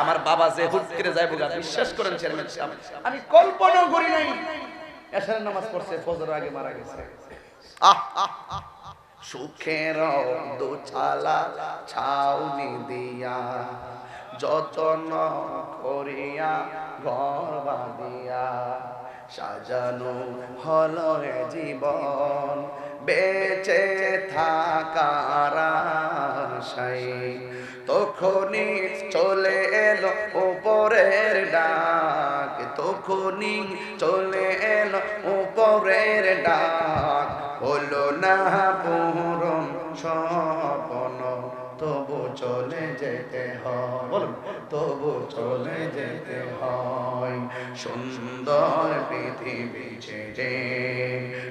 আমার বাবা যে হুট করে যাইব গা, বিশ্বাস করেন চেয়ারম্যান সাহেব, আমি কল্পনা করি নাই এশারের নামাজ পড়ছে, ফজরের আগে মারা গেছে। সুখের দোচালা ছাউনি দিয়া যতন করিয়া ঘর বাঁধিয়া সাজানো হলো এ জীবন, বেঁচে থাকার আশায় তখনই চলে এলো উপরের ডাক, তখনই চলে এলো উপরের ডাক, হলো না পূরণ স্বপ্ন, তবু চলে যেতে হয়, বলুন তবু চলে যেতে হয়। সুন্দর পৃথিবী ছেড়ে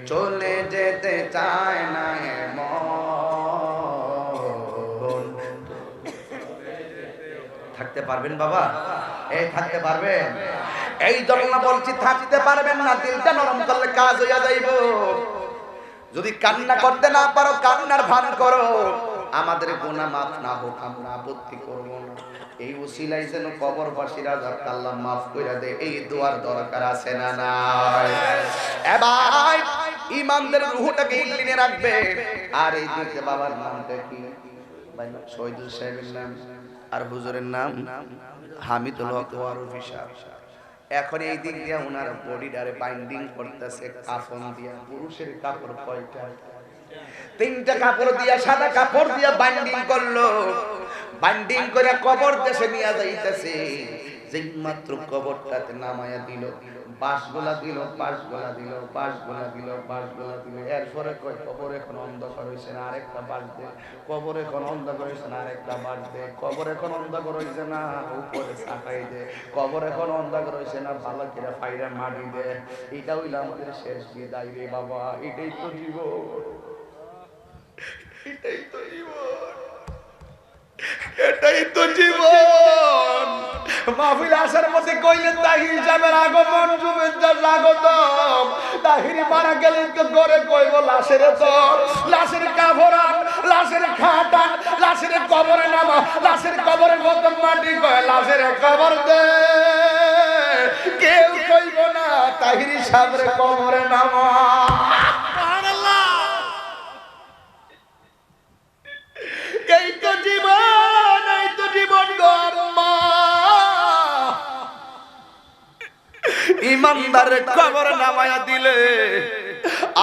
চলে যেতে চায় না মন। থাকতে পারবেন বাবা? এই থাকতে পারবেন? এই জন্য বলছি থাকতে পারবেন না, দিলটা নরম করলে কাজ হইয়া যাইব। যদি কান্না করতে না পারো, কান্নার ভান করো। আমাদের গুনাহ মাফ না হোক আমরা আপত্তি করব না, এই উসিলায় যেন কবরবাসীরা যাতে আল্লাহ মাফ কইরা দেয়, এই দোয়ার দরকার আছে না নাই? এ ভাই, ইমানদের রূহটাকে ক্লিনে রাখবে। আর এই দিকে বাবার নামটা কি? ভাই শহীদুল সাহেবের নাম, আর হুজুরের নাম হামিদুল হক ওয়ারুফি সাহেব। এখন এই দিক দিয়ে ওনার বডিটারে বাইন্ডিং করতেছে কাফন দিয়া। পুরুষের কাপড় কয়টা? 3টা কাপড় দিয়া, সাদা কাপড় দিয়া বাইন্ডিং করলো। বাইন্ডিং করে কবর দেশে নিয়ে যাইতেছে। যেই মাত্র কবরটাতে নামায়া দিল, বাঁশগোলা দিল, বাঁশগোলা দিল, বাঁশগোলা দিল, বাঁশগোলা দিল। এরপরে কয় কবর এখন অন্ধকার হয়েছে না, আরেকটা বাঁশ দে। কবর এখন অন্ধকার হয়েছে না, আরেকটা বাঁশ দে। কবর এখন অন্ধকার হয়েছে না, উপরে চাটাই দে। কবর এখন অন্ধকার হয়েছে না, ভালো করে ফাইরা মাটি দে। এটা হইল আমাদের শেষ বিদায় রে বাবা। এটাই তো জীবন, এটাই তো জীবন, এটাই তো জীবন। মাহফিল আসার মধ্যে কইলেন তাহির সাহেবের আগমন, শুভেচ্ছা স্বাগতম। তাহির মারা গেলেন তো করে কইব লাশের তো, লাশের কাফরা, লাশের খাটা, লাশের কবরে নামা, লাশের কবরে মত মাটি কয় লাশের কবর দে। কেউ কইব না তাহির সাহেবের কবরে নামা। এই তো জীবন, এই তো জীবন গো আম্মা। ইমানদারের কবর নামায়া দিলে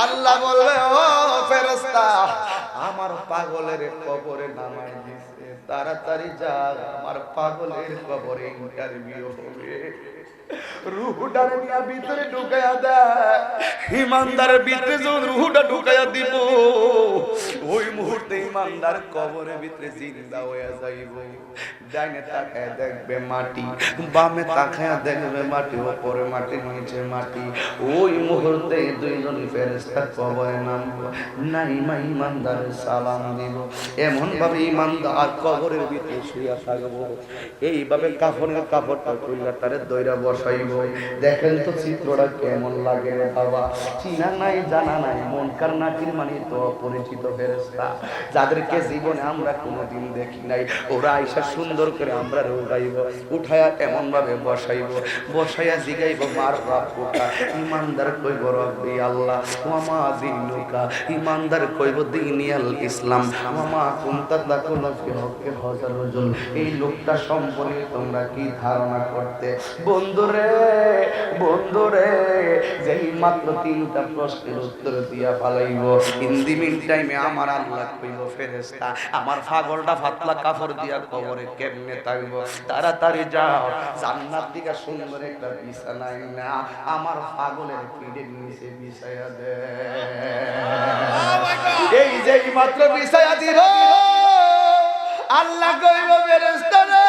আল্লাহ বলবে, ও ফেরেশতা, আমার পাগলের কবরে নামায় দিছে, তাড়াতাড়ি যা, আমার পাগলের কবরে ইন্টারভিউ হবে। রূহটারে নিয়া ভিতরে ঢুকায়া দেয়। ইমানদারের ভিতরে যখন রূহটা ঢুকায়া দিব, ওই মুহূর্তে ইমানদার কবরের ভিতরে জিন্দা হয়ে যাইব। ডাইনে তাকায় দেখবে মাটি, বামে তাকায় দেখবে মাটি, উপরে মাটি, নিচে মাটি। ওই মুহূর্তে দুইজন ফেরেশতা কবরে নামবো, নাইমা ইমানদারের সালাম দিব। এমন ভাবে ইমানদার কবরের ভিতরে শুইয়া থাকবো। এইভাবে কাফনের কাপড়টা খুললা তারে দইরা বসাইব। দেখেন তো চিত্রটা কেমন লাগে রে বাবা। চিনা নাই, জানা নাই, মুনকার নাকির মানে তো অপরিচিত ফেরেশতা, যাদেরকে জীবনে আমরা কোনোদিন দেখি নাই। ওরা আইসা সুন্দর করে আমরা উঠাইব, উঠায়া এমন ভাবে বসাইব, বসাইয়া জিগাইব মার রাব্বুকা। ইমানদার কইব রব্বি আল্লাহ, ওয়া মা দিনুকা। ইমানদার কইব দিনিয়াল ইসলাম, ওয়া মা কুনতা তাকুলু ফি হক্কি হাযার রাজুল। এই লোকটা সম্পর্কে তোমরা কি ধারণা করতে? বন্ধুরে, বন্ধুরে, যেই মাত্র 3টা প্রশ্নের উত্তর দিয়া ফালাইব, ইন দি মিন টাইমে আমার আল্লাহ কইব, ফেরেশতা, আমার পাগলটা পাতলা কাপড় দিয়া কবরে কেমনে থাকব? তাড়াতাড়ি যাও, জান্নাত দিকে সুন্দর একটা বিছানা না আমার পাগলের পিঠের নিচে বিছায়া দে। এই যেই মাত্র বিছায়া দিল, আল্লাহ কইব, ফেরেশতা রে,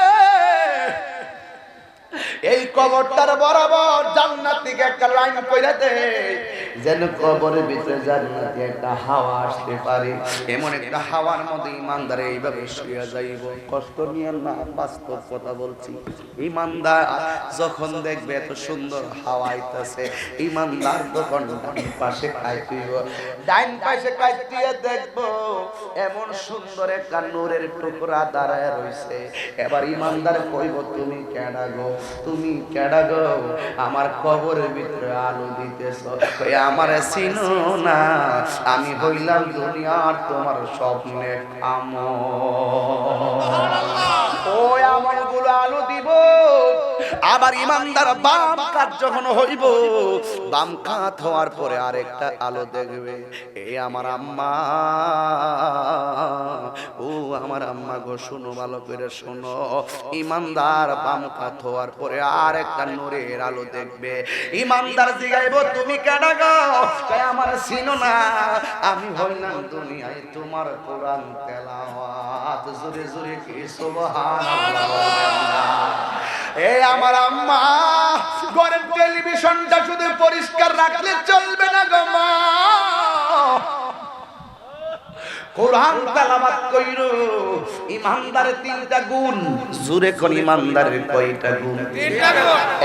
এই কবরটার বরাবর জান্নাত থেকে একটা লাইন কইরা দে। যেন কবরের ভিতরে জান্নাতি একটা হাওয়া আসতে পারে, এমন একটা হাওয়ার মধ্যে ইমানদার এইভাবে শুয়ে যাইব। কষ্ট নিয়ে না, বাস্তব কথা বলছি। ইমানদার যখন দেখবে এত সুন্দর হাওয়া আইতাছে, ইমানদার তখন ডান পাশে কাইতিব, ডান পাশে কাইতিয়ে দেখবো এমন সুন্দর একটা নূরের টুকরা দাঁড়ায় রইছে। এবার ইমানদার কইব, তুমি কেডা গো, তুমি কেডা গো, আমার কবরের ভিতরে আলো দিতেছ, আমার চিনো না, আমি হইলাম দুনিয়ার তোমার স্বপ্নের আমল। ওই আমলগুলো আলো দিব। আবার ইমানদার বাম কাত যখন হইব, বাম কাত হওয়ার পরে আরেকটা আলো দেখবে, এই আমার আম্মা, ও আমার আম্মা গো, শোনো ভালো করে শোনো, ইমানদার বাম কাত হওয়ার পরে আরেকটা নূরের আলো দেখবে। ইমানদার জিগাইব, তুমি কেডা গো, আমার চিনো না, আমি হইলাম দুনিয়ায় তোমার কোরআন তেলাওয়াত। জোরে জোরে কি সুবহানাল্লাহ। এ আমার আম্মা, ঘরের টেলিভিশনটা শুধু পরিষ্কার রাখলে চলবে না গো মা, কোরআন তেলাওয়াত কইরো। ইমানদারের তিনটা গুণ, জোরে কোন ইমানদারের কয়টা গুণ?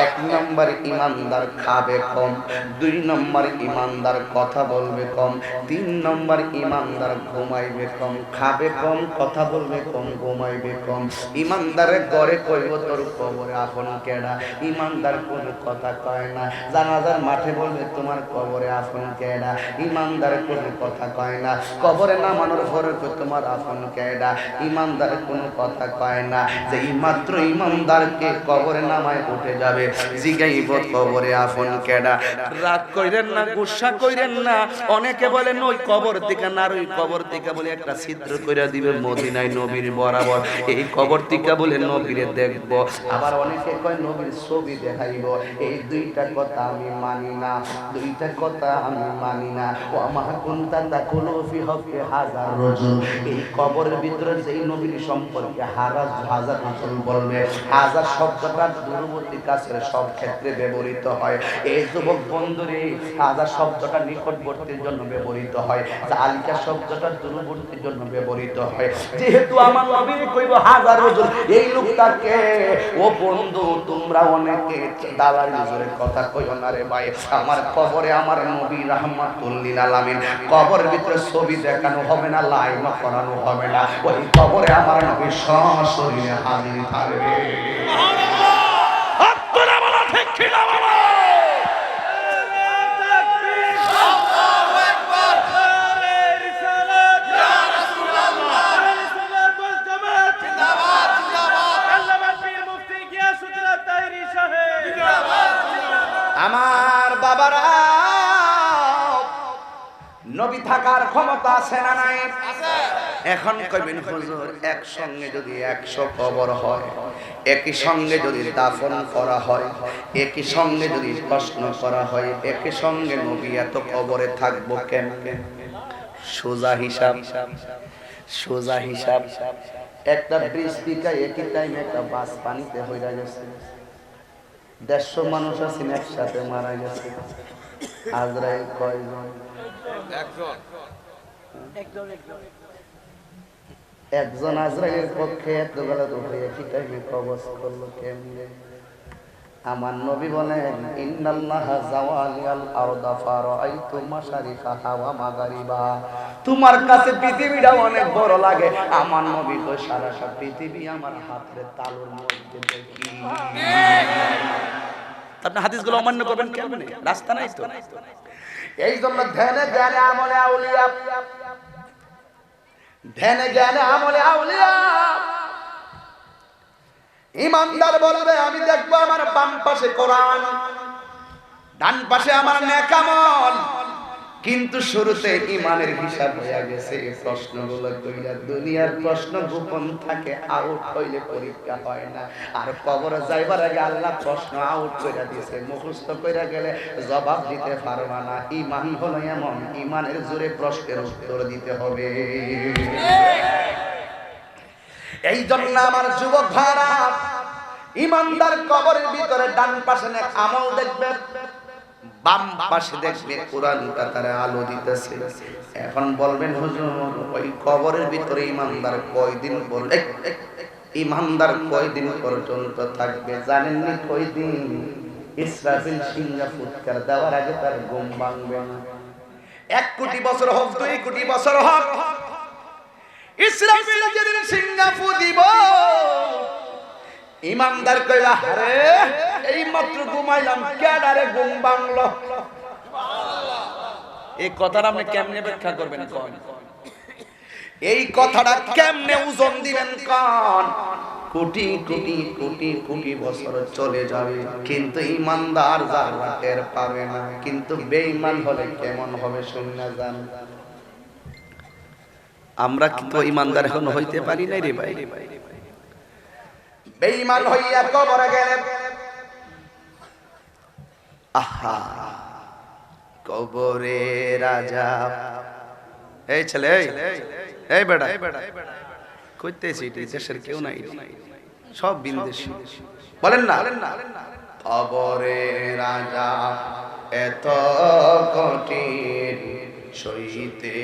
এক নম্বর ইমানদার খাবে কম, দুই নম্বর ইমানদার কথা বলবে কম, তিন নম্বর ইমানদার ঘুমাইবে কম। খাবে কম, কথা বলবে কম, ঘুমাইবে কম। ইমানদারের ঘরে কইব তোর কবরে আপন কেডা, ইমানদার কোনো কথা কয় না। জানাজার মাঠে বলবে তোমার কবরে আপন কেডা, ইমানদার কোনো কথা কয় না। কবরে নামানোর পরে তোমার আপন কেডা, ইমানদার কোনো কথা কয় না। যে মাত্র ইমানদারকে কবরে নামায় উঠে যাবে, জিগাইব কবরে আপন কেডা। রাগ কইরেন না, গুসা কইরেন না। অনেকে বলেন ওই কবর থেকে না, ওই কবর থেকে বলে একটা ছিদ্র কইরা দিবে মদিনায় নবীর বরাবর, এই কবর থেকে বলে নবীরে দেখব। আবার অনেকে কয় নবীর ছবি দেখাইব। এই দুইটা কথা আমি মানি না, দুইটা কথা আমি মানি না। ও মা কুনতা তাকুলু ফি হকে হাজার রাজুল, এই কবরের ভিতরে যেই নবীর সম্পর্কে হাজার রাসূল বলবে, হাজার শব্দটা দূরবর্তী কাছের সব ক্ষেত্রে ব্যবহৃত হয়। এই যুবক বন্ধুরে, হাজার শব্দটা নিকটবর্তীর জন্য ব্যবহৃত হয়, জালিকা শব্দটা দূরবর্তীর জন্য ব্যবহৃত হয়। যেহেতু আমার নবী কইব হাজার রাজুল, এই লোকটাকে, ও বন্ধু তোমরা অনেকে দালালি জোরে কথা কইও না রে ভাই। আমার কবরে আমার নবী রাহমাতুল লিল আলামিন, কবরের ভিতরে ছবি দেখানো হবে না, লাইন করানো হবে না, ওই কবরে আমার নবী সশরীরে হাজির থাকবে। সুবহানাল্লাহ। আপনারা বলা ঠিক কি না বাবা? আল্লাহু আকবার। রিসালাত ইয়া রাসূলুল্লাহ, রিসালাত ওয়াল জামাত জিন্দাবাদ জিন্দাবাদ। আল্লামা পীর মুফতি গিয়াসউদ্দিন তাহেরি সাহেব জিন্দাবাদ জিন্দাবাদ। আমার বাবারা, নবী থাকার ক্ষমতা আছে না নাই? আছে। এখন কইবেন হুজুর, একসঙ্গে যদি 100 কবর হয়, একই সঙ্গে যদি দাফন করা হয়, একই সঙ্গে যদি প্রশ্ন করা হয়, একই সঙ্গে নবী এত কবরে থাকবো কেমনে? সোজা হিসাব, সোজা হিসাব। একটা ব্রিজ পিকা একই টাইমে একটা বাস পানিতে হইরা গেছে, 150 মানুষ আছেন একসাথে মারা গেছে। আজরাইল কয়জন? একজন আজরাইলের পক্ষে এত বেলা উঠে একই টাইমে কবজ করলো কেমনে? আমার নবী বলেন, ইন্নাল্লাহা জাওয়ালিয়াল আরদা ফারাআইতু মাশারিকাহা ওয়া মাগারিবাহা। তোমার কাছে পৃথিবীটা অনেক বড় লাগে, আমার নবী তো সারাটা পৃথিবী আমার হাতের তালুর মধ্যে দেখি। আপনি হাদিসগুলো অমান্য করবেন কেমনে? রাস্তা নাই তো। এই জন্য ধ্যানে জ্ঞানে আমলে আউলিয়া, ধ্যানে জ্ঞানে আমলে আউলিয়া। ইমানদার বলবে, আমি দেখবো আমার বাম পাশে কোরআন, ডান পাশে আমার নেক আমল। কিন্তু শুরুতে ইমানের হিসাব হয়ে গেছে। এই প্রশ্নগুলো কইরা, দুনিয়ার প্রশ্ন গোপন থাকে, আউট হইলে পরীক্ষা হয় না। আর কবরে যাইবার আগে আল্লাহ প্রশ্ন আউট কইরা দিয়েছে, মুখস্থ কইরা গেলে জবাব দিতে পারবা না। ইমান হলো এমন, ইমানের জোরে প্রশ্নের উত্তর দিতে হবে। এই জন্য আমার যুবক ভাইরা, ইমানদার কবরের ভিতরে ডান পাশে নেক আমল দেখবে, বাম পাশে দেখবে কোরআনটা তারা আলো দিতেছে। এখন বলবেন হুজুর ওই কবরের ভিতরে ইমানদার কয়দিন বলে ইমানদার কয়দিন পর্যন্ত থাকবে জানেন নি? কয়দিন? ইসরাফিল সিংহা ফুৎকার দেওয়ার আগে তার ঘুম ভাঙবে না। 1 কোটি বছর হোক 2 কোটি বছর হোক, ইসরাফিল যেদিন সিংহা ফু দিব ইমানদার কইলা আরে এই মাত্র ঘুমাইলাম কেডারে ঘুম ভাঙলো। এই কথাটা আপনি কেমনে ব্যাখ্যা করবেন কোন? এই কথাটা কেমনে ওজন দিবেন কোন? কোটি কোটি কোটি কোটি বছর চলে যাবে কিন্তু ইমানদার যারা টের পাবে না। কিন্তু বেঈমান হলে কেমন হবে শুনে যান। আমরা কিন্তু ইমানদার এখন হইতে পারি না রে ভাই। বেঈমান হইয়া কবরে গেলে আহা কবরে রাজা। এই ছেলে এই বেটা কইতেছি দেশের কেউ নাই, সব বিদেশি। বলেন না কবরে রাজা এত কঠিন সইতে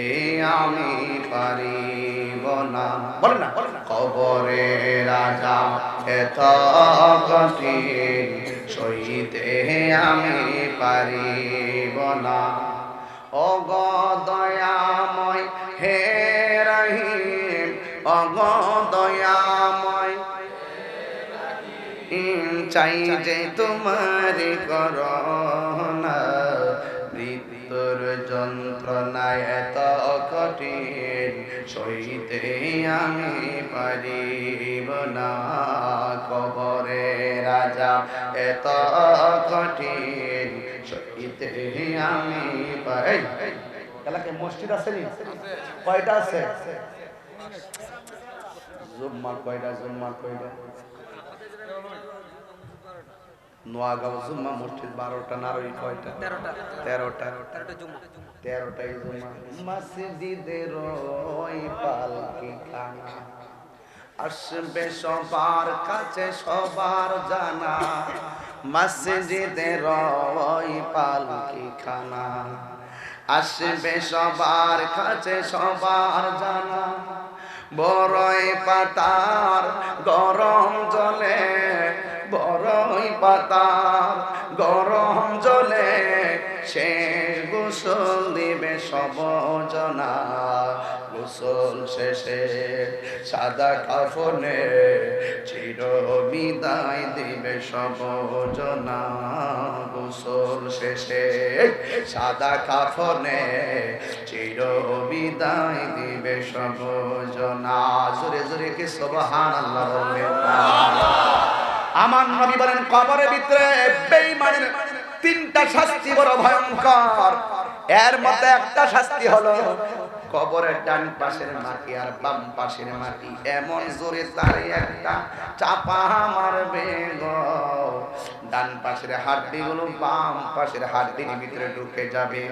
আমি পারিব না। বলেন না কবরে রাজা এত কঠিন সইতে আমি পারিব না। ও গো দয়াময় হে রহিম, ও গো দয়াময় চাই যে তোমার করুণা। মৃত্যুর যন্ত্রণায় এত কঠিন সইতে আমি পারিব না। কবরে রাজা এত কঠিন সইতে আমি পারি। এলাকায় মসজিদ আছে নি? কয়টা আছে? জুম্মা কয়টা? জুম্মা কয়টা? নোয়াগাঁও জুম্মা মসজিদ 12টা, নারই কয়টা? 13টা। 13টাই জুম্মা। মসজিদের ওই পালকি খানা আসবে সবার কাছে সবার জানা। মসজিদের ওই পালকি খানা আসবে সবার কাছে সবার জানা। বড়ই পাতার গরম জলে, বড়ই পাতার গরম জলে শেষ গোসল দিবে সব জনা। গোসল শেষে সাদা কাফনে চির বিদায় দিবে সব জনা। গোসল শেষে সাদা কাফনে চির বিদায় দিবে সব জনা। জোরে জোরে কি সুবহানাল্লাহ বলবেন? আমার নবী বলেন কবরের ভিতরে বেঈমানের 3টা শাস্তি বড় ভয়ঙ্কর। এর মধ্যে একটা শাস্তি হলো কবরের ডান পাশের মাটি আর বাম পাশের মাটি এমন জোরে তারে একটা চাপা মারবে গো, ডান পাশের হাড্ডিগুলো বাম পাশের হাড্ডির ভিতরে ঢুকে যাবে।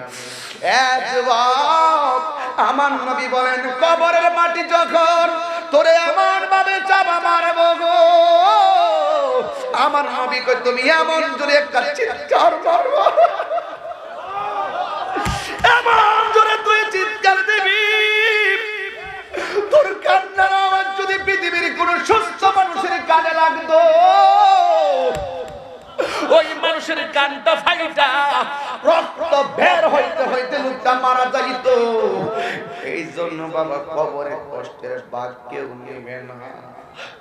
আমার নবী বলেন কবরের মাটি যখন তোরে এমন ভাবে চাপা মারবো গো, আমার নবী কই তুমি এমন জোরে একটা চিৎকার মারবা, এমন জোরে তুই চিৎকার দিবি তোর কান্নার আওয়াজ যদি পৃথিবীর কোন সুস্থ মানুষের কানে লাগতো ওই মানুষের কানটা ফাইটা রক্ত বের হইতে হইতে লোকটা মারা যাইত। এই জন্য বাবা কবরের কষ্টের ভাগ কেউ নেবে না।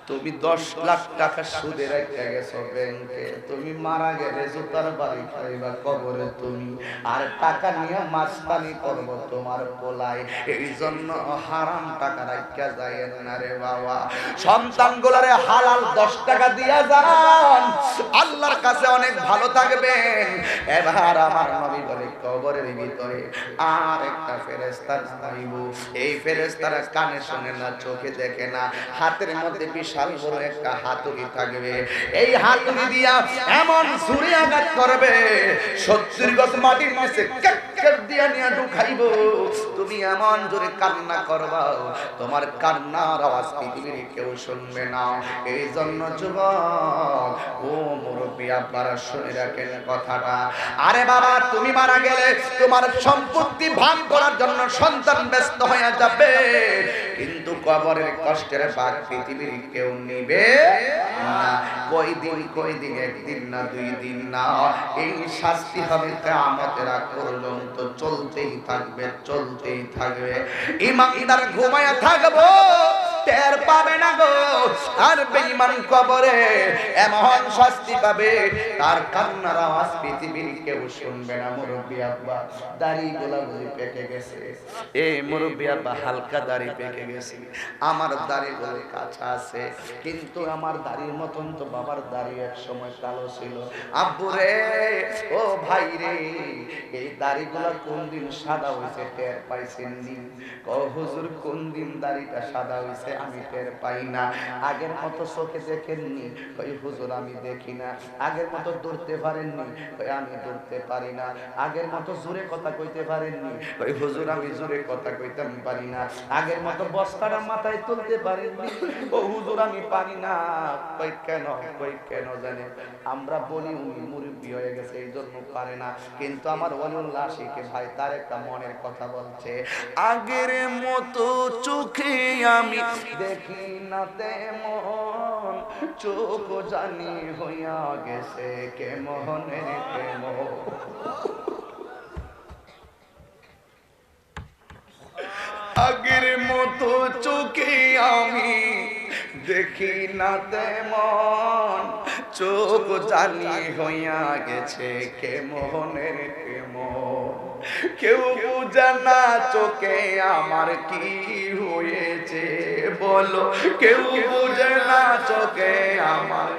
তুমি 10 লাখ টাকা সুদে রেখে গেছো ব্যাংকে, তুমি মারা গেলে জুতার বাড়ি খাইবা কবরে তুমি, আর টাকা নিয়ে মাস্তানি করবো তোমার পোলাই। এই জন্য হারাম টাকা রাখা যায় না রে বাবা। সন্তানগুলোরে হালাল 10 টাকা দিয়া যান, আল্লাহর কাছে অনেক ভালো থাকবেন। এবার আমার নবী বলে কবরের ভিতরে আর একটা ফেরেশতা নামাইব। এই ফেরেশতারা কানে শুনে না, চোখে দেখে না, হাতের মধ্যে বিশাল বড় একটা হাতুড়ি থাকবে। এই হাতুড়ি দিয়া এমন ছুরি আঘাত করবে 70 গজ মাটির নিচে কেটকেট দিয়া নিয়ে ঢুকাইব, তুমি এমন জোরে কান্না করবা তোমার কান্নার আওয়াজ পৃথিবীর কেউ শুনবে না। এই জন্য যুবক ও মুরব্বী আব্বারা শুনে রাখেন কথাটা। আরে বাবা, তুমি মারা গেলে তোমার সম্পত্তি ভাগ করার জন্য সন্তান ব্যস্ত হয়ে যাবে, কিন্তু কবরের কষ্টের ভাগ পৃথিবীর কেউ নিবে না। কয়দিন একদিন না, 2 দিন না, এই শাস্তি হবে কিয়ামতের আগ পর্যন্ত চলতেই থাকবে। ঈমানদার ঘুমায়া থাকবো, টের পাবে না গো। আর বেঈমান কবরে এমন শাস্তি পাবে, তার কান্নার আওয়াজ পৃথিবীর কেউ শুনবে না। মুরব্বী আব্বা দাড়িগুলা বুঝি পেকে গেছে, এই মুরব্বী আব্বা হালকা দাড়ি পেকে গেছে, আমার দাড়িগুলো কাঁচা আছে, কিন্তু আমার দাড়ির মতন তো বাবার দাড়ি এক সময় কালো ছিল। আব্বু রে, ও ভাই রে, এই দাড়িগুলা কোন দিন সাদা হইছে টের পাইছেন নি? হুজুর কোন দিন দাড়িটা সাদা হইছে আমি টের পাই না। আগের মতো চোখে দেখেননি? কই হুজুর আমি দেখি না। আগের মতো দৌড়তে পারেননি? কই আমি দৌড়তে পারি না। আগের মতো জোরে কথা কইতে পারেননি? কই হুজুর আমি জোরে কথা কইতাম পারি না। আগের মতো বস্তাটা মাথায় তুলতে পারেননি? ও হুজুর আমি পারি না। কই কেন জানে? আমরা বলি উনি মুরব্বী হয়ে গেছে এই জন্য পারে না, কিন্তু আমার ওয়ালিউল্লাহ আশিকে ভাই তার একটা মনের কথা বলছে। আগের মতো চোখে আমি দেখি না তেমন, চোখ জানি হইয়া গেছে কেমনের কেমন। আগের মতো চোখে আমি দেখি না তেমন, চোখ জানি হইয়া গেছে কেমনের কেমন। কেউ বুঝে না চোখে আমার কি হয়েছে, বলো কেউ বুঝে না চোখে আমার।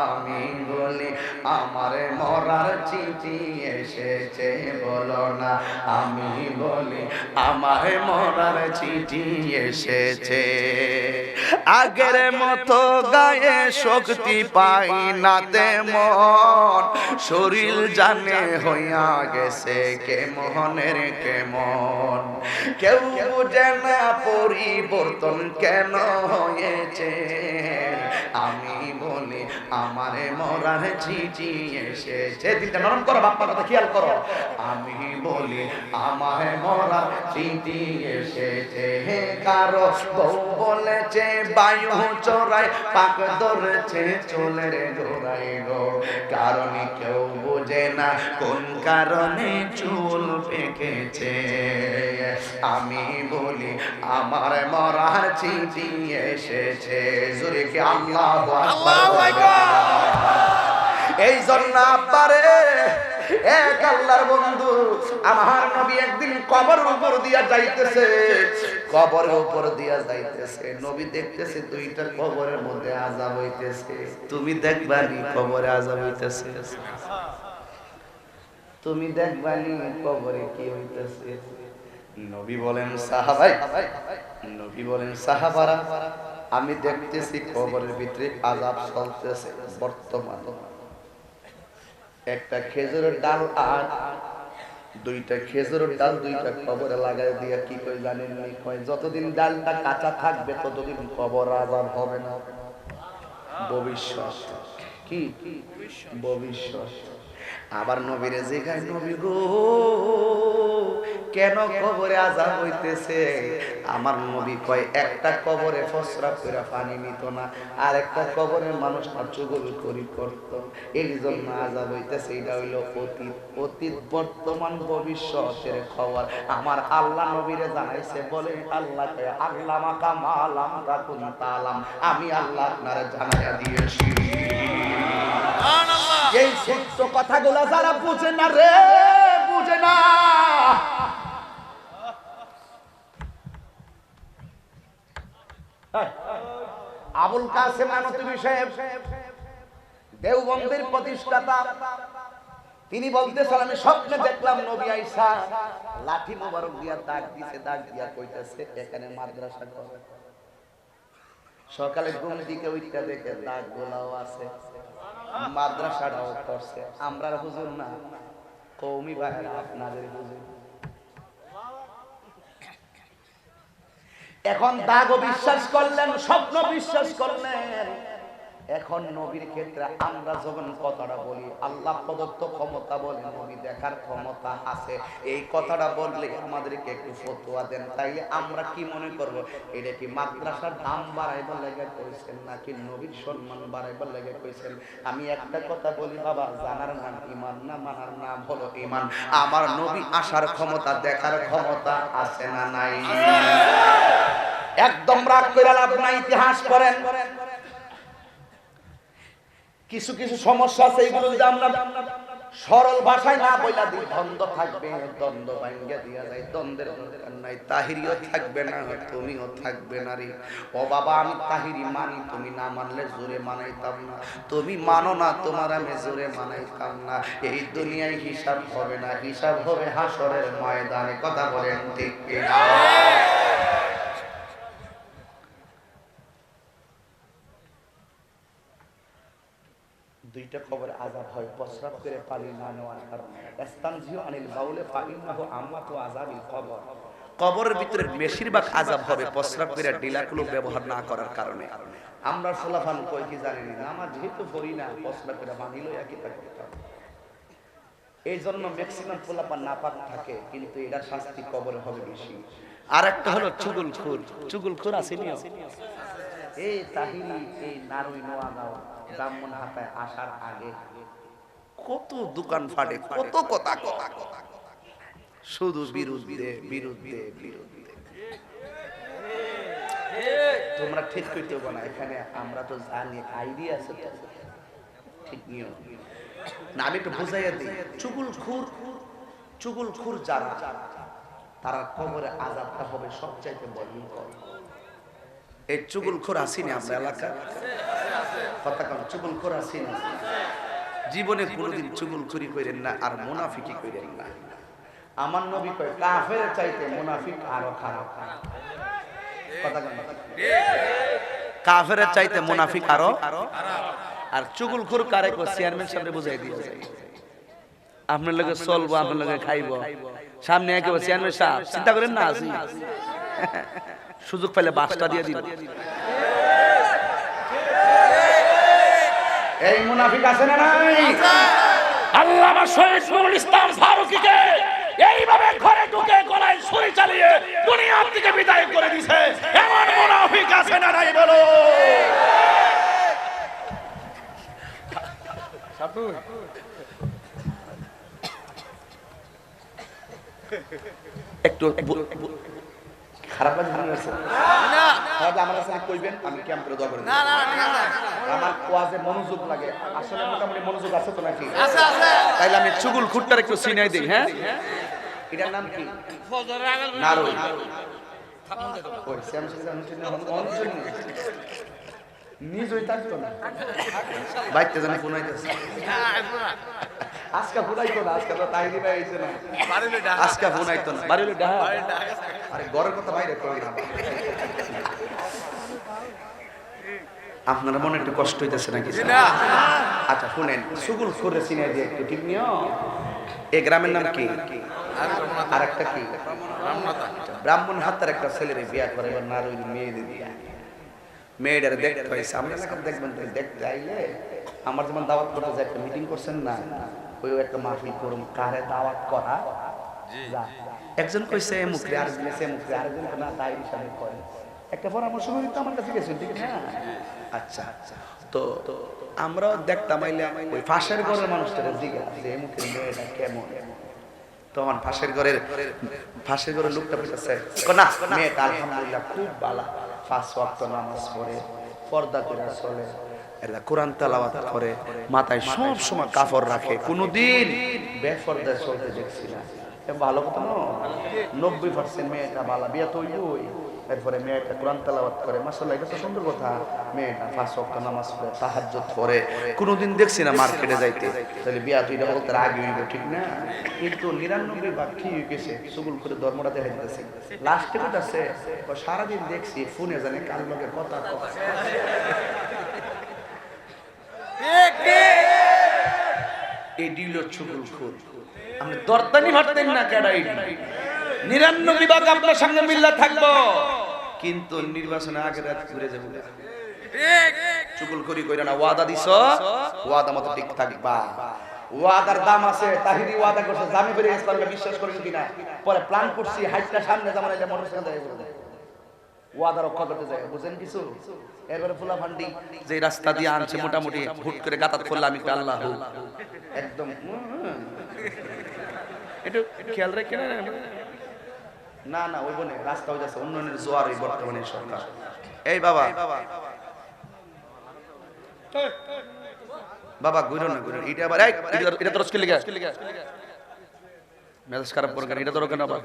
আমি বলি আমার মরার চিঠি এসেছে, বলো না। আমি বলি আমার মরার চিঠি এসেছে। আগের মতো গায়ে শক্তি পাই না তেমন, শরীর জানে হইয়া গেছে কেমনের কেমন। কেউ বুঝে না পরিবর্তন কেন হয়েছে, আমি বলি আমার মরার চিঠি এসেছে। দিনটা নরম করো, বাপ্পার কথা খেয়াল করো। আমি বলি আমার মরার চিঠি এসেছে। কারো বউ বলেছে বায়ু চড়ায়, পাক ধরেছে চুলের গোড়ায় গো। কারণ কেউ বোঝে না কোন কারণে চুল পেকেছে। আমি বলি আমার মরার চিঠি এসেছে। জোরে কি আল্লাহু আকবার। এই জন্য আব্বারে, এক আল্লাহর বন্ধু, আমার নবী একদিন কবরের উপর দিয়া যাইতেছে, নবী দেখতেছে 2টা কবরের মধ্যে আযাব হইতেছে। তুমি দেখবানি কবরে আযাব হইতেছে? তুমি দেখবানি কবরে কি হইতেছে? নবী বলেন সাহাবারা, আমি দেখতেছি কবরের ভিতরে আযাব চলতেছে বর্তমানে। একটা খেজুরের ডাল আর 2টা খেজুরের ডাল 2টা কবরে লাগাই দিয়া কি কই জানেন নি? কয় যতদিন ডালটা কাঁচা থাকবে ততদিন কবর আযাব হবে না। ভবিষ্যৎ কি ভবিষ্যৎ। আবার নবীরে জিজ্ঞাসা, নবী গো কেন কবরে আযাব হইতেছে? আমার নবী কয় একটা কবরে ফসরা কইরা পানি নিত না, আর একটা কবরের মানুষটা চুগলখড়ি করত, এই জন্য আযাব হইতেছে। এটা হইল অতীত বর্তমান ভবিষ্যতের খবর আমার আল্লাহ নবীরে জানাইছে। বলে আল্লাহ কয় আল্লাহ মাকা মালাম তাকুন তালাম, আমি আল্লাহ আপনারে জানাইয়া দিয়েছি। এই সত্য কথাগুলো যারা বুঝে না রে, বুঝে না। আবুল কাসেম নানতুবি সাহেব দেওবন্দের প্রতিষ্ঠাতা, তিনি বলতেছেন আমি স্বপ্নে দেখলাম নবী আয়েশা লাঠি মোবারক দিয়া দাগ দিয়া কইতাছে এখানে মাদ্রাসা করে। সকালে ঘুম থেকে উঠতে দেখে দাগ গোলাও আছে। মাদ্রাসাটাও করছে, আমরা হুজুর না, কওমি ভাইরা আপনাদের হুজুর। এখন দাগও বিশ্বাস করলেন, স্বপ্ন বিশ্বাস করলেন। এখন নবীর ক্ষেত্রে আমরা যখন কথাটা বলি আল্লাহ প্রদত্ত ক্ষমতা বলে, নবী দেখার ক্ষমতা আছে, এই কথাটা বললে আমাদেরকে একটু ফতোয়া দেন, তাইলে আমরা কি মনে করব? এটা কি মাদ্রাসার দাম বাড়াইবার লেগে কইছেন নাকি নবীর সম্মান বাড়াইবার লেগে কইছেন? আমি একটা কথা বলি বাবা, জানার নাম ঈমান না, মানার নাম হলো ঈমান। আমার নবী আসার ক্ষমতা, দেখার ক্ষমতা আছে না নাই? একদম রাগ কইরা লাভ নাই, ইতিহাস করেন। কিছু কিছু সমস্যা আছে, এইগুলো যদি আমরা সরল ভাষায় না বইলা দিই, দ্বন্দ্ব থাকবে, দ্বন্দ্ব ভাঙ্গা দিয়া যায়, দ্বন্দ্বের দরকার নাই। তাহিরিও থাকবে না, তুমিও থাকবে না রে। ও বাবা, আমি তাহিরি মানি, তুমি না মানলে জোরে মানাইতাম না, তুমি মানো না, তোমার আমি জোরে মানাইতাম না। এই দুনিয়ায় হিসাব হবে না, হিসাব হবে হাসরের ময়দানে। কথা বলেন ঠিক কিনা? দুইটা খবর আযাব হয় প্রস্রাব করে পানি না নেওয়ার কারণে। ইস্তানজিউ আনিল বাউলে ফাইন্নাহু আমাতু আযাবিল কবর। কবরের ভিতরে বেশিরভাগ আযাব হবে প্রস্রাব করে ডিলাকুলো ব্যবহার না করার কারণে। আমরা সুলাফান কই কি জানি না, নামাজ যেহেতু পড়ি না, প্রস্রাব করে পানি লইয়া কি তা করতাম। এই জন্য ম্যাক্সিমাম সুলাফান নাপাক থাকে, কিন্তু এটার শাস্তি কবরে হবে বেশি। আর একটা হলো চুগলখোর। চুগলখোর আসেনি? এই তাহিরি, এই নারুই নোয়াগাঁও ব্রাহ্মণ হাতায় আসার আগে কত দোকান ফাটে, কত কথা, শুধু বিরুদ্ধে বিরুদ্ধে বিরুদ্ধে। তোমরা ঠিক করতে হবে না, এখানে আমরা তো জানি, আইডিয়া আছে তো, ঠিক নিয়ম না। আমি একটু বুঝাইয়া দিই, চুগলখোর যারা, তারা কবরে আযাবটা হবে সবচাইতে ভয়ঙ্কর। এই চুগলখোর আসেনি আমরা এলাকায়? কথা কম, চুগলখোর আসেনি? জীবনে কোনোদিন চুগলখুরি করেন না, আর মুনাফিকি করেন না। আমার নবী কয় কাফের চাইতে মুনাফিক আরো খারাপ। কথা কম, কাফের চাইতে মুনাফিক আরো। আর চুগলখোর কারে কো? চেয়ারম্যান সাহেবরে বুঝাই দিয়ে যায়, আপনার লগে চলবো, আপনার লগে খাইবো, সামনে একেবারে চেয়ারম্যান সাহেব, চিন্তা করেন না, আসি সুযোগ পেলে বাসটা দিয়ে দিন। এই মুনাফিক আছে না নাই? আল্লামা শহীদ নুরুল ইসলাম ফারুকীকে এইভাবে ঘরে ঢুকে গলায় ছুরি চালিয়ে দুনিয়া থেকে বিদায় করে দিয়েছে, এমন মুনাফিক আছে না নাই বলো? একটু খারাপ লাগে না? আমার কাছে কইবেন, আমি কেমন করে দোয়া করি। আমার ওয়াজে মনোযোগ লাগে, আসলে মোটামুটি মনোযোগ আছে তো নাকি? তাইলে আমি চুগলখোরটার একটু চিনাই দিই। হ্যাঁ, এটার নাম কি? নারুই। নিজই থাকতো না, বাইতে জানি ফোনাইতেছে। আজকে ফোনাইতো না, আজকে তো তাহিরি ভাই আইছে না, আজকে ফোনাইতো না, বাড়িলো ডাহা। আরে ঘরের কথা বাইরে কই না। আপনারা মনে একটু কষ্ট হইতেছে নাকি? আচ্ছা শুনেন, চুগলখোরে চিনাই দিয়ে একটু ঠিক নিও। এই গ্রামের নাম কি? আর একটা কি? ব্রাহ্মণ হাতার একটা ছেলের বিয়া করে, এবার নারুই মেয়েদের বিয়া। মেয়েটারে দেখতে পাইছে, আমরা এলাকার দেখবেন, দেখতে আইলে আমার যেমন দাওয়াত করতে যে একটা মিটিং করছেন না, ওই একটা মাহফিল করুন, কারে দাওয়াত করা। একজন কইছে মুখে, আরেকজন কইছে মুখে, আরেকজন না তাই হিসাবে করে। একটা পরামর্শ করি তো আমার কাছে গেছেন, ঠিক না? আচ্ছা, তো আমরাও দেখতাম আইলে ওই পাশের ঘরের মানুষটারে জিজ্ঞাসা যে মুখের মেয়েটা কেমন। তখন পাশের ঘরের লোকটা বলতেছে না, মেয়েটা আলহামদুলিল্লাহ খুব ভালো, 5 ওয়াক্ত নামাজ পড়ে, পর্দা করে চলে, এরা কোরআন তেলাওয়াত করে, মাথায় সব সময় কাপড় রাখে, কোনোদিন বেপরদায় চলতে দেখছি না। ভালো কথা না? 90% মেয়েটা ভালো, বিয়া তো হইবই। এরপরে মেয়েটা কোরআন তেলাওয়াত করে, মাশাআল্লাহ, এটা তো সুন্দর কথা। মেয়েটা 5 ওয়াক্ত নামাজ পড়ে, তাহাজ্জুদ পড়ে, কোনোদিন দেখছি না মার্কেটে যাইতে। তাহলে বিয়া তো এটা বলতে আগে হইব, ঠিক না? কিন্তু 99 ভাগ কি হয়ে গেছে, চুগলখোরে ধর্মটা দেখা যাচ্ছে। লাস্টে কোথাছে সারাদিন দেখছি ফোনে জানে কার লগে কথা। এডি হলো চুগলখোর। আপনি দরদানি ভাবতেন না কেডাই 99 ভাগ আপনার সঙ্গে মিল্লা থাকবো, কিন্তু নির্বাচনে আগে রাত ঘুরে যাবো। ঠিক চুগলখড়ি কইরা না, ওয়াদা দিছ ওয়াদা মতো ঠিক থাকবা। ওয়াদার দাম আছে। তাহিরি ওয়াদা করছে জামি বেরিয়ে ইসলামকে বিশ্বাস করেন কিনা, পরে প্ল্যান করছি হাইটটা সামনে জামানা যে মোটরসাইকেল দিয়ে বলে ওয়াদা রক্ষা করতে যায়, বুঝেন কিছু। এরপরে ফুলা ফান্ডি যে রাস্তা দিয়ে আনছে মোটামুটি হুট করে গাতাত করলে আমি আল্লাহ একদম একটু খেয়াল রাখে না না ওই বনে রাস্তা হয়ে যাচ্ছে উন্নয়নের জোয়ার এই বর্তমানে সরকার। এই বাবা বাবা ঘুরো না ঘুরো, এটা আবার এটা তো রসকে লেগে মেজাজ খারাপ করে কেন, এটা তো কেন আবার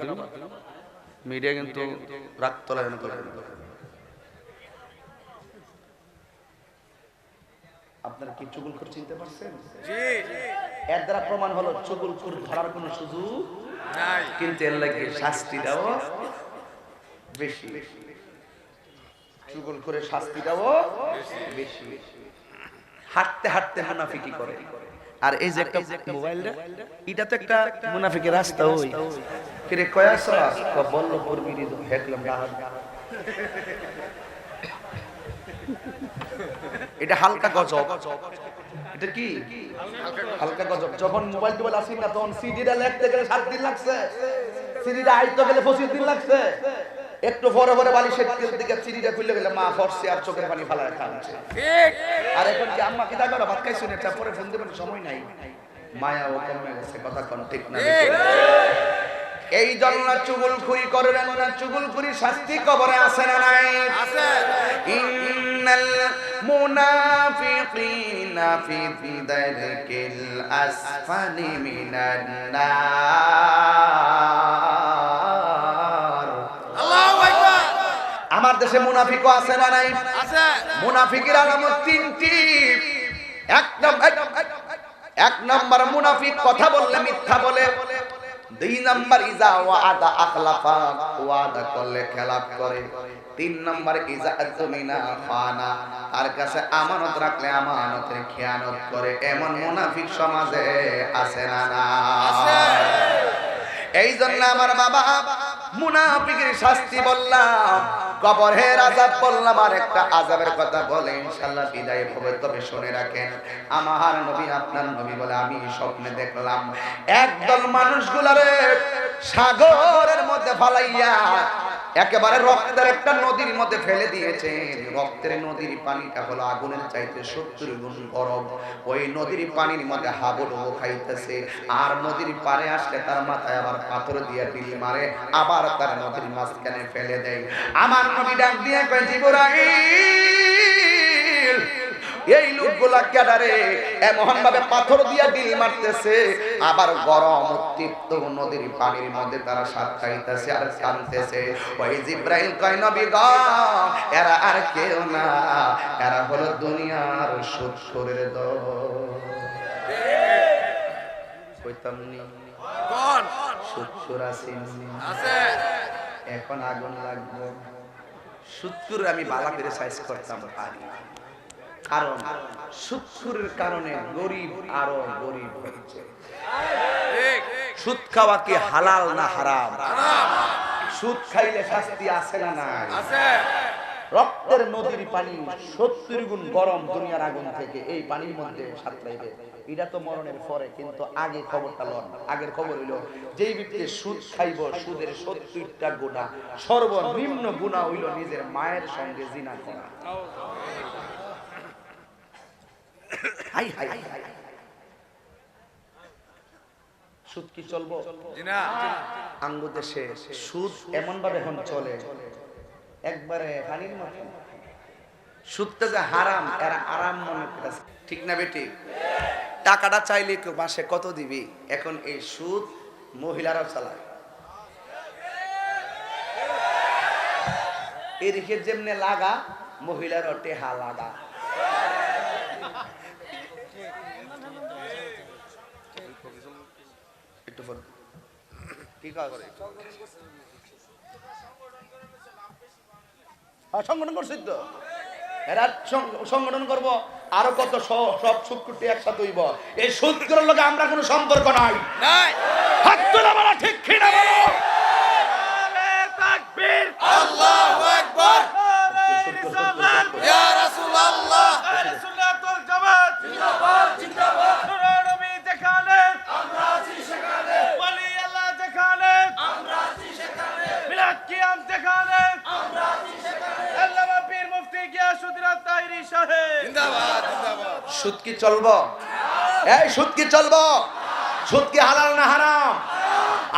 মিডিয়া কিন্তু রাগ তোলায় না করে। আপনারা কি চুগলখোর চিনতে পারছেন? জি এর দ্বারা প্রমাণ হলো চুগলখোর ধরার কোনো সুযোগ নাই, কিন্তু এর লাগে শাস্তিটাও বেশি। চুগলখোরের শাস্তিটাও বেশি। হাঁটতে হাঁটতে মুনাফিকি করে। আর এই যে একটা মোবাইল এটা তো একটা মুনাফিকের রাস্তা। ওই ফিরে কয়াস বললো পরবিরি হেকলাম এটা হালকা গজব। এটা কি হালকা গজব? যখন মোবাইল টোবাইল আসি না তখন সিডিটা লিখতে গেলে 7 দিন লাগছে, সিডিটা আইতে গেলে 25 দিন লাগছে। একটু পরে পরে বালিশের তেল দিকে সিডিটা খুলে গেলে মা ফরসে আর চোখের পানি ফালায় খাচ্ছে। ঠিক। আর এখন কি আম্মা কি দাঁড়ালো ভাত খাইছো না, পরে ফোন দেবেন, সময় নাই, মায়া ও কমে গেছে। কথা কোন ঠিক না? এই জন্য চুগলখড়ি করবেন না। চুগলখড়ি শাস্তি কবরে আছে না নাই? আছে। ইন্নাল মুনাফিকিনা ফি দারকিল আসফালি মিনান নার। আল্লাহু আকবার। আমার দেশে মুনাফিকও আছে না নাই? আছে। মুনাফিকের আলামত 3টি। এক নম্বর মুনাফিক কথা বললে মিথ্যা বলে। 2 নাম্বার ইজা ওয়াদা আখলাফা, ওয়াদা করলে খেলাফ করে। 3 নাম্বার ইজা আতুমিনা খানা, তার কাছে আমানত রাখলে আমানতের খেয়ানত করে। এমন মুনাফিক সমাজে আছে না না? আছে। এই জন্য আমার বাবা মুনাফিকের শাস্তি বললাম, কবরের আযাব বললাম, আর একটা আযাবের কথা বলে ইনশাআল্লাহ বিদায় হবে। তবে শুনে রাখেন, আমার নবী আপনার নবী বলে আমি স্বপ্নে দেখলাম একদল মানুষগুলারে সাগরের মধ্যে ফালাইয়া একেবারে রক্তের একটা নদীর মধ্যে ফেলে দিয়েছে। রক্তের নদীর পানিটা হলো আগুনের চাইতে 70 গুণ গরম। ওই নদীর পানির মধ্যে হাবুডুবু খাইতেছে। আর নদীর পারে আসলে তার মাথায় আবার পাথর দিয়ে ঢিল মারে, আবার তার নদীর মাঝখানে ফেলে দেয়। আমার নবী ডাক দিয়ে কয়, জিবরাইল এই লোকগুলা কেডারে এমন ভাবে পাথর দিয়া ঢিল মারতেছে, আবার গরম উত্তপ্ত নদীর পানির মধ্যে তারা সাত খাইতেছে আর কাঁদতেছে। ওই জিবরাইল কয়, নবী গো এরা আর কেউ না, এরা হলো দুনিয়ার সুদখোরের দল। কইতাম নি কোন সুদখোর আছে? এখন আগুন লাগবে। সুদখোর আমি বালা করে সাইজ করতাম পারি, কারণ সুদখোরের কারণে গরিব আরো গরিব হচ্ছে। সুদ খাওয়া কি হালাল না হারাম? সুদ খাইলে শাস্তি আছে না নাই? আছে। রক্তের নদীর পানি 70 গুণ গরম দুনিয়ার আগুন থেকে এই পানির মধ্যে সাঁতরাইবে, এটা তো মরণের পরে। কিন্তু আগে খবরটা লন। আগের খবর হইল যেই ব্যক্তি সুদ খাইব, সুদের 70টা গুনাহ, সর্বনিম্ন গুনাহ হইল নিজের মায়ের সঙ্গে জিনা করা। High high high. সুদ কি চলবো? না। আঙ্গু দেশে সুদ এমন ভাবে এখন চলে একবারে পানির মতো। সুদটা যে হারাম, এরা আরাম মনে করতেছে। ঠিক না বেটি? টাকাটা চাইলে কেউ মাসে কত দিবি, এখন এই সুদ মহিলারাও চালায়। এদিকে যেমনে লাগা মহিলার টেহা লাগা। একটু ঠিক আছে, সংগঠন করছিস তো এরা সংগঠন করব, আরো কত সব সুদকুটি একসাথে হইব। এই সুদগুলোর লগে আমরা কোনো সম্পর্ক নাই। হাত তোলা বলা ঠিক কি না বলো? তাকবীর, আল্লাহু আকবার, ইয়া রাসূলুল্লাহ, আহলে সুন্নাত ওয়াল জামাত জিন্দাবাদ জিন্দাবাদ। নবী যেখানে আমরা আছি সেখানে, ওলি আল্লাহ যেখানে আমরা আছি সেখানে, মিলাদ কিয়াম যেখানে আমরা আছি সেখানে, আল্লামা পীর মুফতি গিয়াসউদ্দিন আত-তাহিরি সাহেব জিন্দাবাদ জিন্দাবাদ। সুদ কি চলবো? এই সুদ কি চলবো? সুদ কি হালাল না হারাম?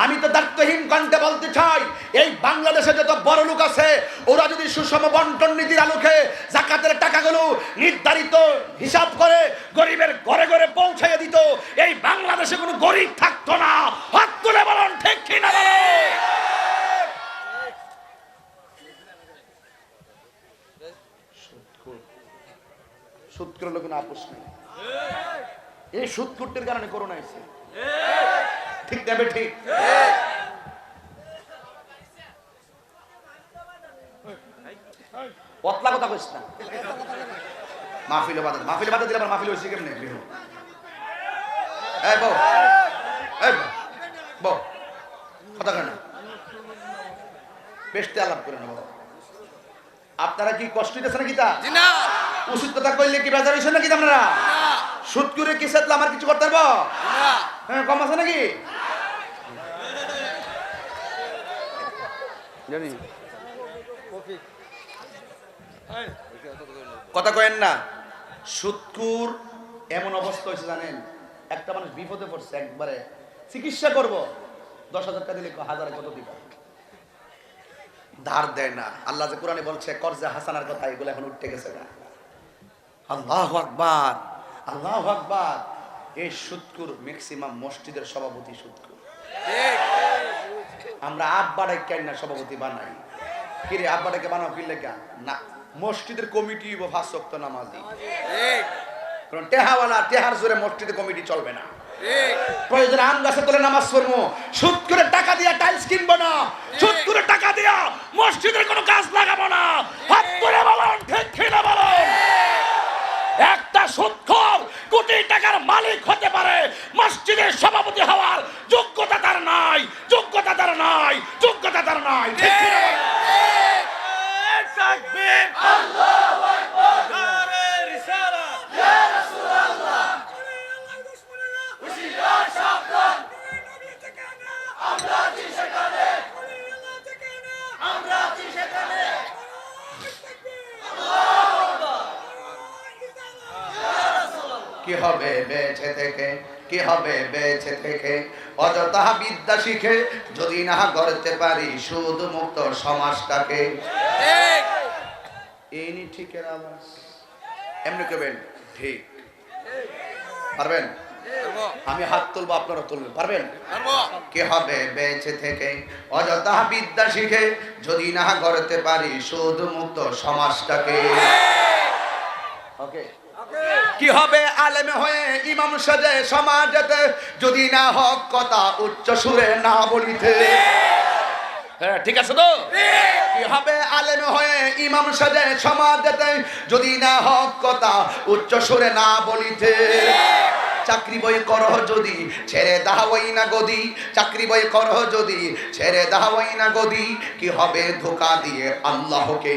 আমি তো দায়িত্বহীন কণ্ঠে বলতে চাই, এই বাংলাদেশে যত বড় লোক আছে ওরা যদি সুষম বন্টন নীতির আলোকে যাকাতের টাকাগুলো নির্ধারিত হিসাব করে গরিবের ঘরে ঘরে পৌঁছাইয়ে দিত, এই বাংলাদেশে কোনো গরিব থাকতো না। হাত তুলে বলুন ঠিক কি না বলো? সুদ করলে কোনো আপোষ নেই। এই সুদ কুট্টির কারণে করোনা এসেছে, ঠিক দেবে ঠিক। পতলা কথা কইস না, মাহফিলে বাধা দিলে আবার মাহফিল হইছে কেমনে? এই বউ, এই বউ কথা কেন বেশতে আলাপ করে না? আপনারা কি কষ্ট দিতেছেন নাকি? তা না, উচিত কথা কইলে কি বেজার হইছেন নাকি আপনারা? সুদ করে কি সাথে আমার কিছু করতে পারবো? হ্যাঁ, কম আছে নাকি? জানি কথা কয়েন না। সুদকুর এমন অবস্থা হয়েছে জানেন, একটা মানুষ বিপদে পড়ছে, একবারে চিকিৎসা করব 10,000 টাকা দিলে হাজারে কত দিবা? ধার দেয় না। আল্লাহ যে কোরআনে বলছে কর্জে হাসানার কথা, এগুলো এখন উঠতে গেছে না। আল্লাহু আকবার, আল্লাহু আকবার। এই সুদকুর ম্যাক্সিমাম মসজিদের সভাপতি সুদকুর। আমরা আব্বাডাকে কেন না সভাপতি বানাই? কি রে আব্বাডাকে বানাও কি লেখা? না, মসজিদের কমিটি বা 5 ওয়াক্ত নামাজি, কারণ টেহাওয়ালা টেহার জোরে মসজিদের কমিটি চলবে না। প্রয়োজনে আম গাছে তোলে নামাজ পড়বো, সুদ করে টাকা দিয়া টাইলস কিনবো না, সুদ করে টাকা দিয়া মসজিদের কোনো কাজ লাগাবো না। হাত তুলে বলুন ঠিক কি না বলুন? একটা সুদখোর কোটি টাকার মালিক হতে পারে, মসজিদের সভাপতি হওয়ার যোগ্যতা তার নাই, যোগ্যতা তার নাই, যোগ্যতা তার নাই। ঠিক কি না? তাকবীর, আল্লাহু আকবার, নারে রিসালাত, ইয়া রাসূলুল্লাহ, হুশিয়ার সাবধান, আমরা আছি সেখানে, আমরা আছি সেখানে। কি হবে বেঁচে থেকে, কি হবে বেঁচে থেকে অযথা বিদ্যা শিখে যদি না গড়তে পারি সুদ মুক্ত সমাজটাকে? এই নি ঠিকের আওয়াজ এমনি করবেন, ঠিক পারবেন? আমি হাত তুলবো, আপনারা তুলবেন, পারবেন? কি হবে বেঁচে থেকে অযথা বিদ্যা শিখে যদি না গড়তে পারি সুদ মুক্ত সমাজটাকে? ওকে। কি হবে আলেম হয়ে ইমাম সাজে সমাজেতে যদি না হক কথা উচ্চ সুরে না বলিতে? হ্যাঁ, ঠিক আছে তো? কি হবে আলেম হয়ে ইমাম সাজে সমাজেতে যদি না হক কথা উচ্চ সুরে না বলিতে? চাকরি বই করহ যদি ছেড়ে দাওয়াই না গদি, চাকরি বই করহ যদি ছেড়ে দাওয়াই না গদি, কি হবে ধোঁকা দিয়ে আল্লাহকে?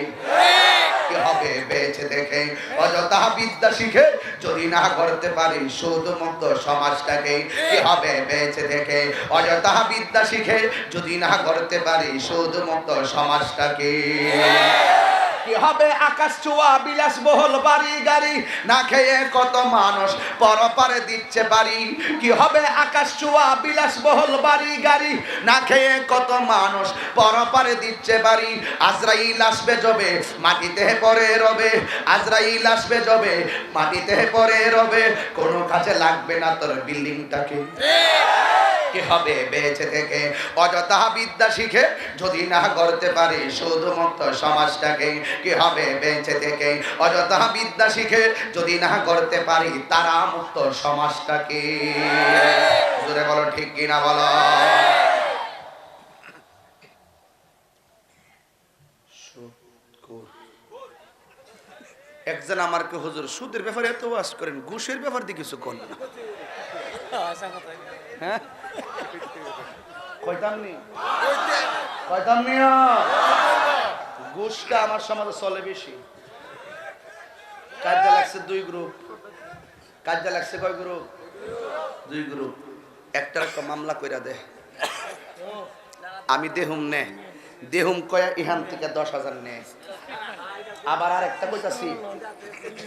কি হবে বেঁচে দেখে অযথা বিদ্যা শিখে যদি না করতে পারি সুদ মুক্ত সমাজটাকে? কি হবে বেঁচে দেখে অযথা বিদ্যা শিখে যদি না করতে পারি সুদ মুক্ত সমাজটাকে? কি হবে আকাশ ছোঁয়া বিলাসবহুল বাড়ি গাড়ি না খেয়ে কত মানুষ পরপারে দিচ্ছে বাড়ি? কি হবে আকাশ ছোঁয়া বিলাসবহুল বাড়ি গাড়ি না খেয়ে কত মানুষ পরপারে দিচ্ছে বাড়ি? আজরাইল আসবে যবে মাটিতে পড়ে রবে, আজরাইল আসবে যবে মাটিতে পড়ে রবে, কোনো কাজে লাগবে না তোর বিল্ডিংটাকে। কি হবে বেঁচে থেকে অযথা বিদ্যা শিখে যদি না করতে পারি শুধুমাত্র সমাজটাকে? কি হবে বেঁচে থেকে অযথা বিদ্যা শিখে যদি না করতে পারি তারা মুক্ত সমাজটাকে? জোরে বলো ঠিক কিনা বলো। একজন আমারকে হুজুর সুদের ব্যাপারে এত ওয়াজ করেন, ঘুষের ব্যাপার দিয়ে কিছু কোন না। হ্যাঁ কইতাম নি ঘুষটা আমার সমাজে চলে বেশি। কাজে লাগছে 2 গ্রুপ, কাজে লাগছে কয় গ্রুপ? 2 গ্রুপ। একটা মামলা কইরা দে, আমি দেহুম কয়া ইহান থেকে 10,000 নে। আবার আরেকটা কইতাছি,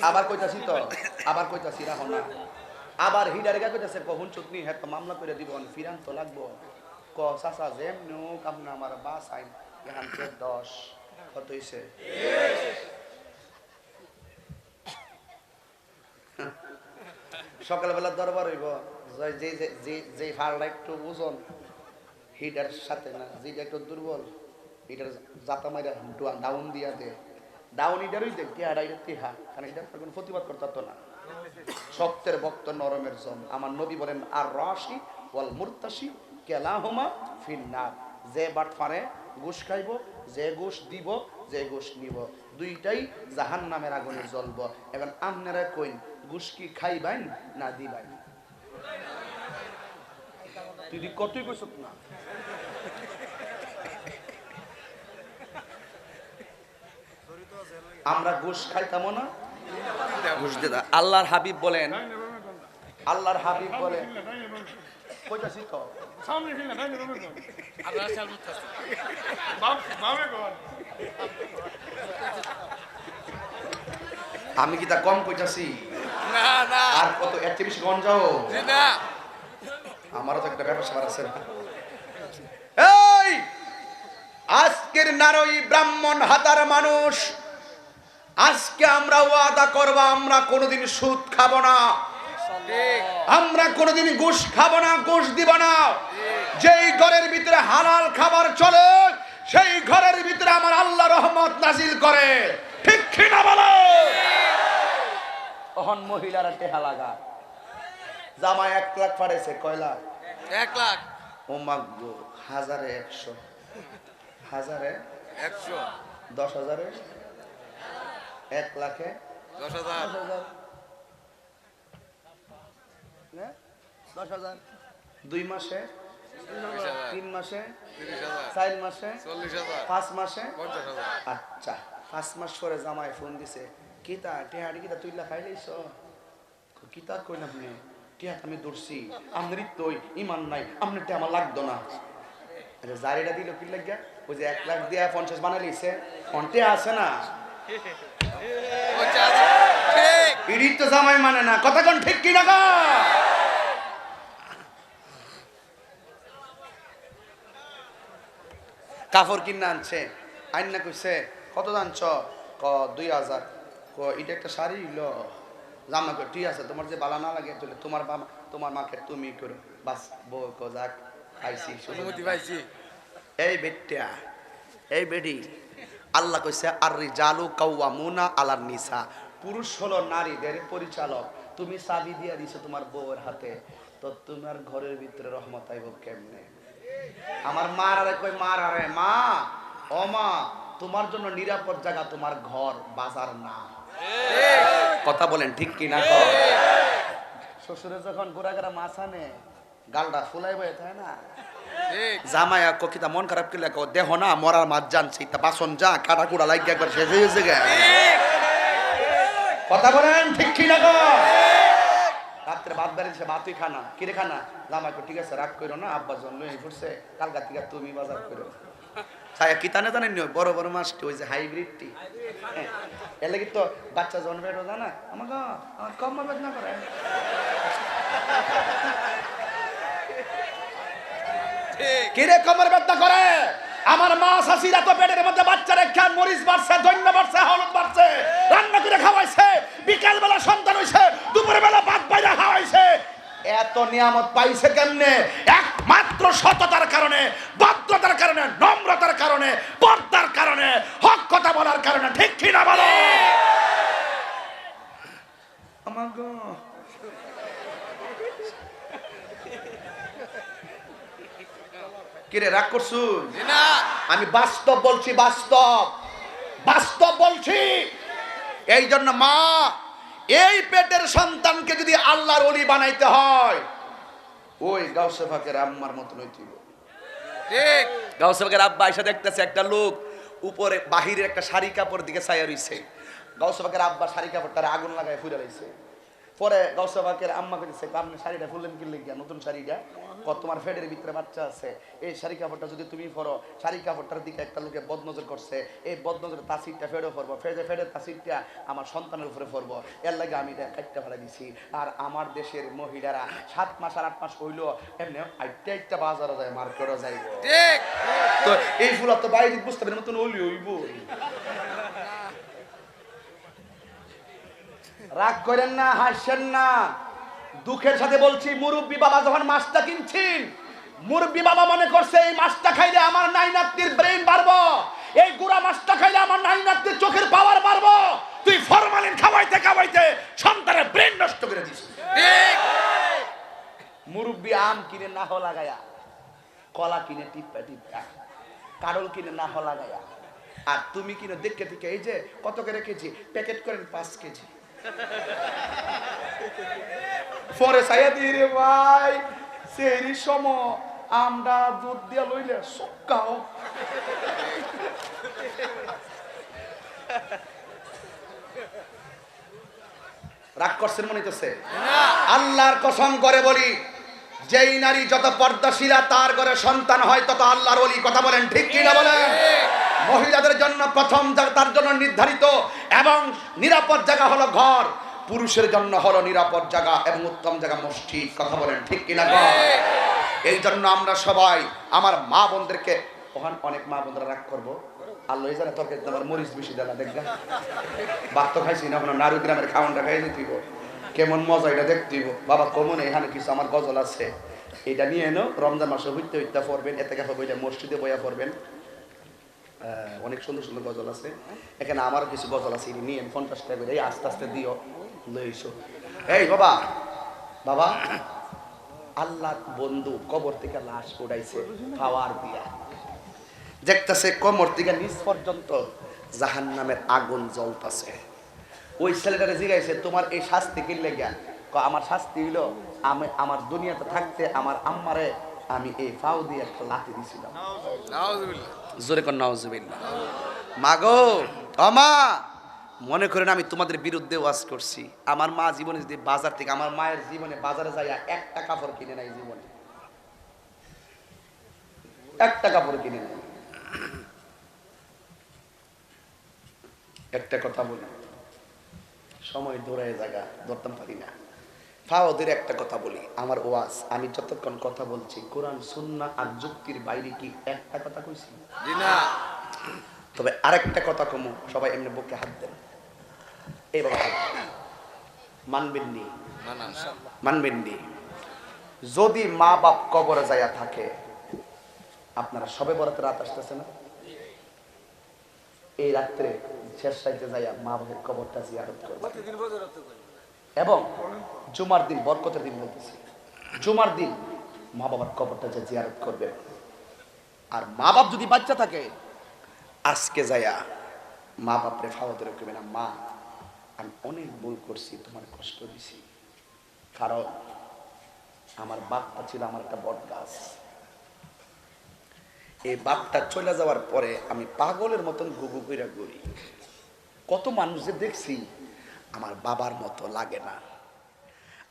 আবার কইতাছি রাখো না। আবার হিডারেগা কইতাছে কখন চুতনি হ্যাঁ তো মামলা করে দিব, ফিরান তো লাগবো। ক চাচা যেমনি হোক আপনি আমার বাস আইন এখান থেকে 10 কত হইছে? সকালবেলা দরবার হইব, যে ফাড়টা একটু ওজন হিটার সাথে না, যেটা একটু দুর্বল হিটার জাতা মাইরা ডাউন দিয়া দে, ডাউন হিটার হইতে টিহাটা এটা টিহা, কারণ এটা কোনো প্রতিবাদ করতে পারতো না। শক্তের বক্ত নরমের জম। আমার নবী বলেন আর রাশি ওয়াল মুরতাশি কেলাহুমা ফিন্নার। যে বাটফারে ঘুষ খাইব, যে ঘুষ দিব, যে ঘুষ নিব, দুইটাই জাহান্নামের আগুনে জ্বলব। এখন আপনারা কইন ঘুষ কি খাইবেন না দিবেন? তুই কতই কইছ না। আমরা ঘুষ খাইতাম না, ঘুষ দিতা। আল্লাহর হাবিব বলেন কইতাছি তো আমি কি তা কম কইতাছি? আর কত এত বেশি গঞ্জাও আমারও তো একটা ব্যবসা আছে। এই আজকের নারী ব্রাহ্মণ হাতার মানুষ, আজকে আমরা ওয়াদা করব আমরা কোনোদিন সুদ খাবো না, আমরা কোনোদিন ঘুষ খাবো না, ঘুষ দিব না। যেই ঘরের ভিতরে হালাল খাবার চলে সেই ঘরের ভিতরে আমার আল্লাহ রহমত নাজিল করে। ঠিক কি না বলো? তখন মহিলারা টেহা লাগা, জামাই 1 লাখ পাঠাইছে, কয় লাখ? 1 লাখ। ও মাগো, 1000 এ 100, 1000 এ 100, 10,000 এ 1 লাখে 10,000, 10,000 2 মাসে, 3 মাসে, 30,000, 4 মাসে, 40,000, 5 মাসে, 50,000। আচ্ছা 5 মাস পরে জামাই ফোন দিছে, কিতা টেহাড়ি কিতা তুইলা খাইলেইছ? কিতা কই না আপনি? টিয়া আমি দৌড়ছি, আপনার তোই ইমান নাই, আপনার টিয়া আমার লাগতো না। আচ্ছা জারিটা দিল কি লাগিয়া? ওই যে 1 লাখ দিয়া 50 বানাই লিছে, ফন্টে আছে না, ইডি তো জামাই মানে না। কথা কোন ঠিক কি না? কাপড় কিনা আনছে, আইনা কইছে কত দানছ? ক 2000। ক এটা একটা শাড়ি হইলো, জামা কই ঠিক আছে, তোমার যে বালা না লাগে চলে, তোমার বাবা তোমার মাকে তুমি করো বাস। বউ ক যাক আইছি, অনুমতি পাইছি। এই বেটিয়া, এই বেডি, আল্লাহ কইছে আর রিজালু কাওয়ামুনা আলান নিসা, পুরুষ হলো নারীদের পরিচালক। তুমি চাবি দিয়া দিছো তোমার বউয়ের হাতে, তো তোমার ঘরের ভিতরে রহমত আইব কেমনে? আমার মার আরে কই, মার আরে মা, ও মা, তোমার জন্য নিরাপদ জায়গা তোমার ঘর, বাজার না। কথা বলেন ঠিক কি না? শ্বশুরে যখন গোড়াগাড়া মাছ আনে গালটা ফুলাই বয়ে থাকে না, জামাই কিতা মন খারাপ করলে দেহ না মরার মাছ জানছি, তা বাসন যা কাটা কুড়া লাগ একবার শেষ হয়েছে গে। কথা বলেন ঠিক কি না? রাত্রে ভাত বেড়েছে, ভাতই খানা, কিরে খানা? জামাই ঠিক আছে রাগ করো না, আব্বা জন্ম ফুটছে, কালকা থেকে তুমি বাজার করো। ছায়া কিতানে জানেন বড় বড় মাছটি, ওই যে হাইব্রিডটি, এর লাগি তো বাচ্চা জন্মের জানা আমাকে আমার কম বেদ না করে। কিরে কমর ব্যথা করে? আমার মা শাশিরা তো পেটের মধ্যে বাচ্চা রেখে মরিচ বাড়ছে, ধন্য বাড়ছে, হলুদ বাড়ছে, রান্না করে খাওয়াইছে, বিকাল বেলা সন্তান হইছে, দুপুর বেলা ভাত বাইরে খাওয়াইছে। এত নিয়ামত পাইছে কেমনে? একমাত্র সততার কারণে, ভদ্রতার কারণে, নম্রতার কারণে, পর্দার কারণে, হক কথা বলার কারণে। ঠিক কি না বলো? আমার গো কিরে রাগ করছু? আমি বাস্তব বলছি, বাস্তব বলছি। এই জন্য মা, এই পেটের সন্তানকে যদি আল্লাহর ওলি বানাইতে হয়, ওই গাউসে পাকের আম্মার মতন হইতে হবে। ঠিক। গাউসে পাকের আব্বা এসে দেখতেছে একটা লোক উপরে বাহিরের একটা শাড়ি কাপড় দিকে ছায়া রইছে। গাউসে পাকের আব্বা শাড়ি কাপড়টারে আগুন লাগায় ফুইরা রইছে। পরে গাউসে পাকের আম্মা কইছে, আপনি শাড়িটা ফুললেন কি লাগিয়া? নতুন শাড়িটা কত, তোমার ফেডের ভিতরে বাচ্চা আছে, এই শাড়ি কাপড়টা যদি তুমি পরো, শাড়ি কাপড়টার দিকে একটা লোকে বদনজর করছে, এই বদনজরের তাসিরটা ফেডও পরবো, ফেডের তাসিরটা আমার সন্তানের উপরে পরবো, এর লাগে আমি এটা কাটটা ফেলা দিছি। আর আমার দেশের মহিলারা 7 মাস আর 8 মাস হইলো এমনি আইটা বাজারও যায়, মার্কেটও যাইব। ঠিক। তো এই ফুলা তো বাইরে বুঝতে পারেন মতন হইলি হইব। রাগ করেন না, হাসছেন না, দুঃখের সাথে বলছি, মুরব্বী বাবা যখন মাছটা কিনছেন, মুরব্বী বাবা মনে করছে এই মাছটা খাইলে আমার নাই নাতির ব্রেন বাড়বো, এই গুড়া মাছটা খাইলে আমার নাই নাতির চোখের পাওয়ার বাড়বো। তুই ফরমালিন খাওয়াইতে খাওয়াইতে সন্তানের ব্রেন নষ্ট করে দিস। ঠিক। মুরব্বী আম কিনে না হ লাগায়া, কলা কিনে টিপা টিপা, কারল কিনে না হ লাগায়া, আর তুমি কিনে দেখে থেকে এই যে কত করে কেজি প্যাকেট করেন 5 কেজি, পরে সাইয়া দিই রে ভাই সেই সম আমরা দুধ দিয়া লইলে সকাও। রাগ করছেন মনে হইতেছে? আল্লাহর কসম করে বলি, যেই নারী যত পর্দাশীলা তার ঘরে সন্তান হয় তত আল্লাহর ওলি। কথা বলেন ঠিক কি না বলেন? মহিলাদের জন্য প্রথম তার জন্য নির্ধারিত এবং নিরাপদ জায়গা হলো ঘর, পুরুষের জন্য হলো নিরাপদ জায়গা এবং উত্তম জায়গা মসজিদ। কথা বলেন ঠিক কিনা? এই জন্য আমরা সবাই আমার মা বোনদেরকে, ওখানে অনেক মা বোনরা রাগ করবো, আল্লাহ জানে তরকারি তোমার মরিচ বেশি দেলা দেখবা, ভাত তো খাইছি না, ওখানে নারু গ্রামের খাওয়ানটা খাই দিতেইব, কেমন মজা এটা দেখতেইব। বাবা কমন এখানে কিছু আমার গজল আছে, এটা নিয়ে এনো, রমজান মাসে হইতে হইতে পড়বেন, এতে কাছে বইটা মসজিদে বইয়া পড়বেন, অনেক সুন্দর সুন্দর গজল আছে এখানে, আমারও কিছু গজল আছে, নিয়ে 50 টাকা করে, এই আস্তে আস্তে দিও লইছো। এই বাবা, বাবা আল্লাহ বন্ধু কবর থেকে লাশ উড়াইছে পাওয়ার দিয়া, দেখতেছে কোমর থেকে নিচ পর্যন্ত জাহান্নামের আগুন জ্বলতাছে। ওই ছেলেটারে জিজ্ঞাসা, তোমার এই শাস্তি কি লেগা? আমার শাস্তি হইলো আমি আমার দুনিয়াতে থাকতে আমার আম্মারে আমি এই ফাও দিয়ে একটা লাথি দিছিলাম। নাউজুবিল্লাহ। জোরে কর নাউজুবিল্লাহ। মাগো আমা, মনে করেন আমি তোমাদের বিরুদ্ধে ওয়াজ করছি। আমার মা জীবনে যদি বাজার থেকে, আমার মায়ের জীবনে বাজারে যাইয়া একটা কাপড় কিনে নাই, জীবনে একটা কাপড় কিনে নাই। একটা কথা বলি, সময় দৌড়ায় জায়গা ধরতাম পারি না, ফাওদের একটা কথা বলি, আমার ওয়াজ আমি যতক্ষণ কথা বলছি কোরআন সুন্নাহ আর যুক্তির বাইরে কি একটা কথা কইছি? জি না। তবে আরেকটা কথা কমু, সবাই এমনি বুকে হাত দেন, এইভাবে হাত দেন। মানবেন নি? না না। মানবেন নি? যদি মা বাপ কবরে যাইয়া থাকে, আপনারা সবে বরাতে রাত আসতেছে না, এই রাত্রে শেষ রাইতে যাইয়া মা বাপের কবরটা জিয়ারত করবে, এবং জুমার দিন, বরকতের দিন বলতেছি, জুমার দিন মা বাবার কবরটা যে জিয়ারত করবে। আর মা বাপ যদি বাচ্চা থাকে, আজকে যাইয়া মা বাপরে ফাওয়া ধরে কইবে না, মা আমি অনেক ভুল করছি, তোমার কষ্ট দিছি, কারণ আমার বাপটা ছিল আমার একটা বট গাছ, এই বাপটা চলে যাওয়ার পরে আমি পাগলের মতন গুগু কইরা ঘুরি, কত মানুষ যে দেখছি আমার বাবার মতো লাগে না।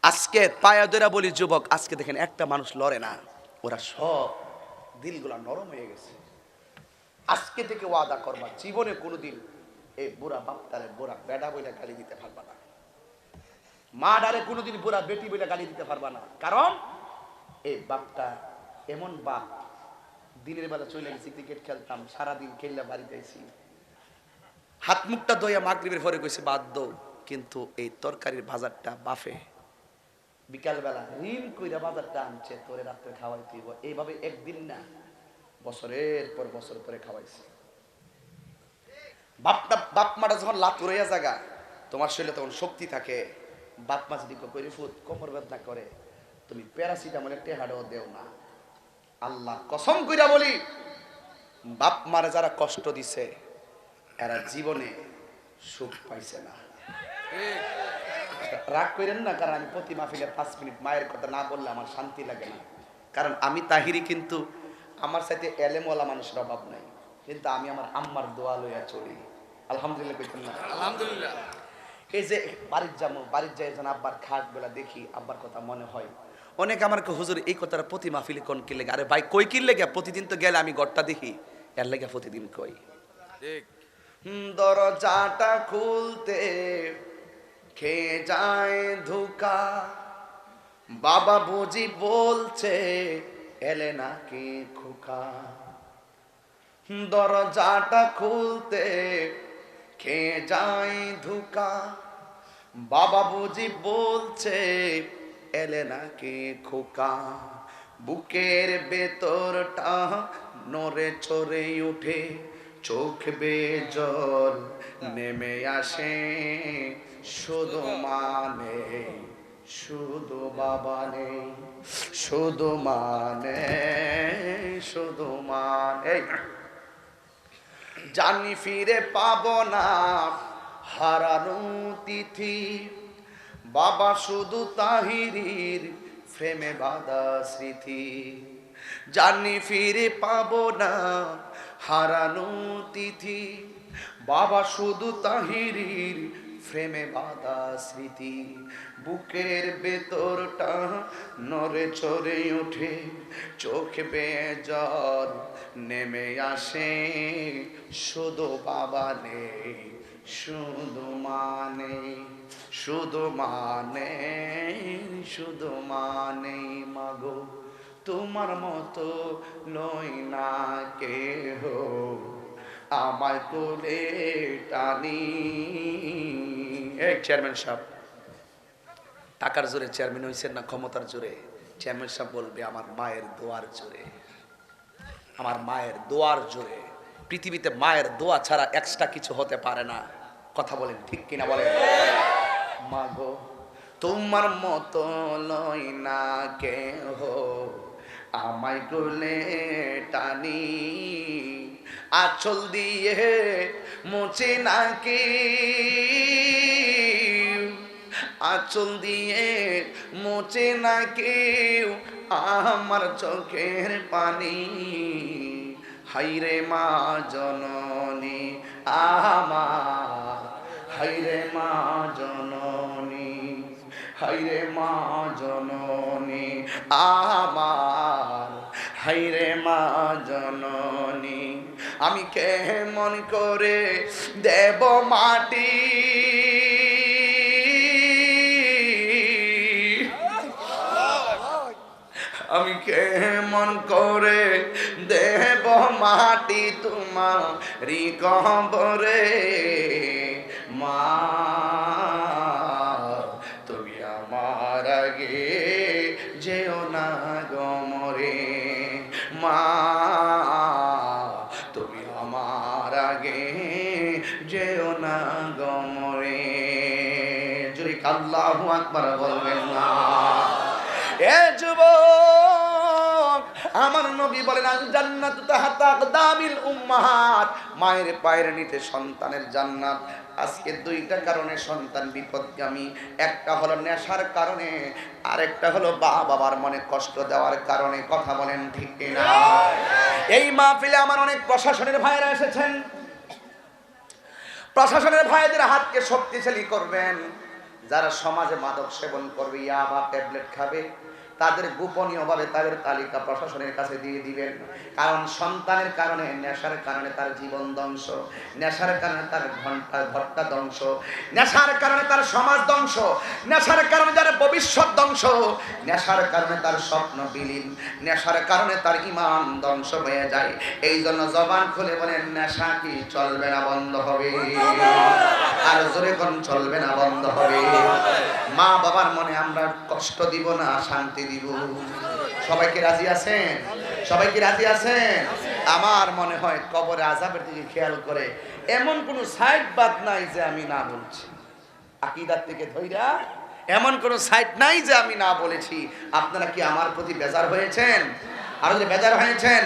আজকে পায়া ধরে বলি যুবক, আজকে দেখেন একটা মানুষ লড়ে না, ওরা সব দিলগুলা নরম হয়ে গেছে। আজকে থেকে ওয়াদা করবা, জীবনে কোনোদিন এই বুড়া বাপটারে বুড়া বেডা বইলা গালি দিতে পারবা না, মা ডারে কোনোদিন বুড়া বেটি বইলা গালি দিতে পারবা না, কারণ এই বাপটা এমন বাপ, দিনের বেলা চলে গেছি, ক্রিকেট খেলতাম, সারাদিন খেললে বাড়িতে আইছি, হাত মুখটা ধোয়া মাগরিবের পরে কইছে বাদ দৌ, কিন্তু এই তরকারির বাজারটা বাফে বিকালবেলা ঋণ কইরা বাজারটা আনছে, তোরে রাত্রে খাওয়াইতে হইব, এইভাবে একদিন না বছরের পর বছর ধরে খাওয়াইছে। বাপ মাটা যখন লাত উড়াইয়া জাগা, তোমার শরীরে তখন শক্তি থাকে, বাপ মা যদি কইরে ফুট কোমর বেদনা করে, তুমি প্যারাসিটামল একটা হাড়ও দেও না। আল্লাহ কসম কইরা বলি, বাপ মারে যারা কষ্ট দিছে এরা জীবনে সুখ পাইছে না। ঠিক রাগ করেন না, কারণ আমি প্রতি মাহফিলে 5 মিনিট মায়ের কথা না বললে আমার শান্তি লাগে না। কারণ আমি তাহিরি কিন্তু আমার সাথে এলেমওয়ালা মানুষের অভাব নাই, কিন্তু আমি আমার আম্মার দোয়া লইয়া চলি। আলহামদুলিল্লাহ কইতেন না? আলহামদুলিল্লাহ। এই যে বাড়ির যাবো, বাড়ির যাই যখন আব্বার খাট বেলা দেখি, আব্বার কথা মনে হয়। অনেকে আমার হুজুর এই কথাটা প্রতি মাহফিলে কোন কি লেগে? আরে ভাই কই কি লেগে? প্রতিদিন তো গেলে আমি ঘরটা দেখি, এর লেগে প্রতিদিন কই। ঠিক দরজাটা খুলতে খেয়ে যায় ধোকা, বাবা বুঝি বলছে এলে নাকি খোকা। দরজাটা খুলতে খেয়ে যায় ধোকা, বাবা বুঝি বলছে এলে নাকি খোকা। বুকের ভেতরটা নড়ে চড়ে উঠে, চোখ বেয়ে জল নেমে আসে। শুধু মানে শুধু বাবা নেই, শুধু মানে শুধু মানে জানি ফিরে পাবো না হারানো তিথি, বাবা শুধু তাহিরির ফ্রেমে বাঁধা স্মৃতি। জানি ফিরে পাবো না হারানো তিথি, বাবা শুধু তাহিরির ফ্রেমে বাঁধা স্মৃতি। বুকের ভেতরটা নড়ে চড়ে ওঠে, চোখ বেয়ে জল নেমে আসে। শুধু বাবা নেই, শুধু মানে শুধু মানে শুধু মানে মাগো তোমার মতো নই না কেহ, আমায় কোলে টানি। এই চেয়ারম্যান সাহেব, টাকার জোরে চেয়ারম্যান হয়েছেন না ক্ষমতার জোরে? চেয়ারম্যান সাহেব বলবে আমার মায়ের দোয়ার জোরে, আমার মায়ের দোয়ার জোরে। পৃথিবীতে মায়ের দোয়া ছাড়া এক্সট্রা কিছু হতে পারে না। কথা বলেন ঠিক কিনা বলেন? মাগো তোমার মতো লয় না কেহ, আমায় কোলে টানি। আঁচল দিয়ে মুছে নাকি, আঁচল দিয়ে মুছে না কেউ আমার চোখের পানি। হাইরে মা জননী আমার, হাইরে মা জননী, হাইরে মা জননী আমার, হাইরে মা জননী। আমি কেমন করে দেব মাটি, আমি কেমন করে দেব মাটি তোমারি কবরে। মা তুমি আমার আগে যেও না গমরে, মা তুমি আমার আগে যেও না গমরে। যদি আল্লাহু আকবার বলবেন না? এ যুবক, আমার নবী বলেন আল জান্নাতু তাহতা আকদামিল উম্মাহাত, মায়ের পায়ের নিচে সন্তানের জান্নাত। আজকে দুইটা কারণে সন্তান বিপদগামী। একটা হলো নেশার কারণে, আরেকটা হলো বাবার মনে কষ্ট দেওয়ার কারণে। কথা বলেন ঠিক কিনা? এই মাহফিলে আমার অনেক প্রশাসনের ভাইরা এসেছেন। প্রশাসনের ভাইদের হাতকে শক্তিশালী করবেন। যারা সমাজে মাদক সেবন করবে, ইয়াবা ট্যাবলেট খাবে, তাদের গোপনীয়ভাবে তাদের তালিকা প্রশাসনের কাছে দিয়ে দিবেন। কারণ সন্তানের কারণে, নেশার কারণে তার জীবন ধ্বংস, নেশার কারণে তার ঘরটা ধ্বংস, নেশার কারণে তার সমাজ ধ্বংস, নেশার কারণে তার ভবিষ্যৎ ধ্বংস, নেশার কারণে তার স্বপ্ন বিলীন, নেশার কারণে তার ঈমান ধ্বংস হয়ে যায়। এই জন্য জবান খুলে বলেন, নেশা কি চলবে না বন্ধ হবে? আর জোরে কোন চলবে না বন্ধ হবে? মা বাবার মনে আমরা কষ্ট দিব না, শান্তি দিব। সবাই কি রাজি আছেন? সবাই কি রাজি আছেন? আমার মনে হয় কবরে আযাবের দিকে খেয়াল করে এমন কোন সাইড বাদ নাই যে আমি না বলছি। আকীদার থেকে ধইরা এমন কোন সাইড নাই যে আমি না বলেছি। আপনারা কি আমার প্রতি বেজার হয়েছেন? আর যদি বেজার হয়েছেন,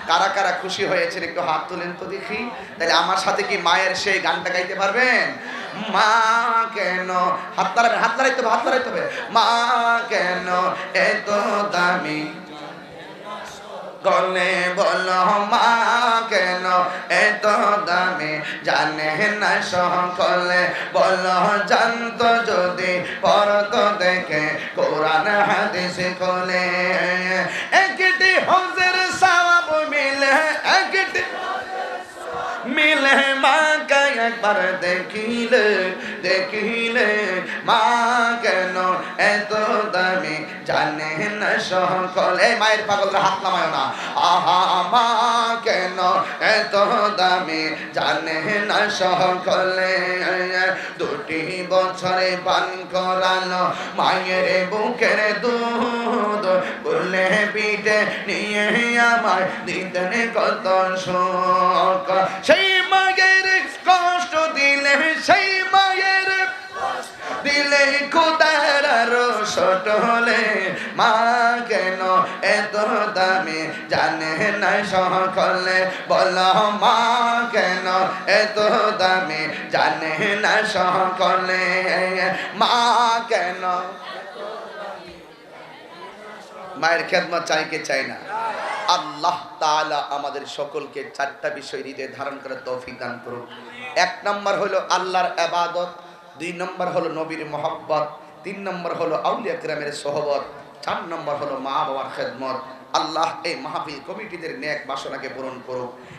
কারা কারা খুশি হয়েছেন একটু হাত তুলেন তো দেখি। তাহলে আমার সাথে কি মায়ের সেই গানটা গাইতে পারবেন? মা কেন, হাত তাড়াবেন, হাত তাড়াইতে হবে, হাত তাড়াইতে হবে। মা কেন এত দামি, গলে বলো মা কেন এত দামি, জানে না সকলে, বলো জানতো যদি পড়তো দেখে কোরআন হাদিস খোলে। একটি হজের সওয়াব মিলে, একটি মিলে মাকে একবার দেখিলে, দেখিলে মা কেন এত দামি, জানে না সকলে। মায়ের পাগলরা হাত নামায় না। আহা মা কেন এত দামি, জানে না সকলে। 2 বছরে পান করালো মায়ের বুকের দুধ, বলে পিঠে নিয়ে আমার দিতেন কত সুখ। সেই মায়ের কষ্ট দিলে, সেই মায়ের দিলে খোদার রসটলে, মা কেন এত দামি, জানে না সকলে, বলো মা কেন এত দামি, জানে না সকলে। মা কেন, মায়ের খেদমত চাই কে চাই না? আল্লাহ তাআলা আমাদের সকলকে 4টা বিষয় হৃদয়ে ধারণ করার তৌফিক দান করুন। 1 নম্বর হলো আল্লাহর ইবাদত, 2 নম্বর হলো নবীর মহব্বত, 3 নম্বর হলো আউলিয়া কিরামের সোহবত, 4 নম্বর হলো মা বাবার খেদমত। আল্লাহ এই মাহফিল কমিটিদের নেক বাসনাকে পূরণ করুক।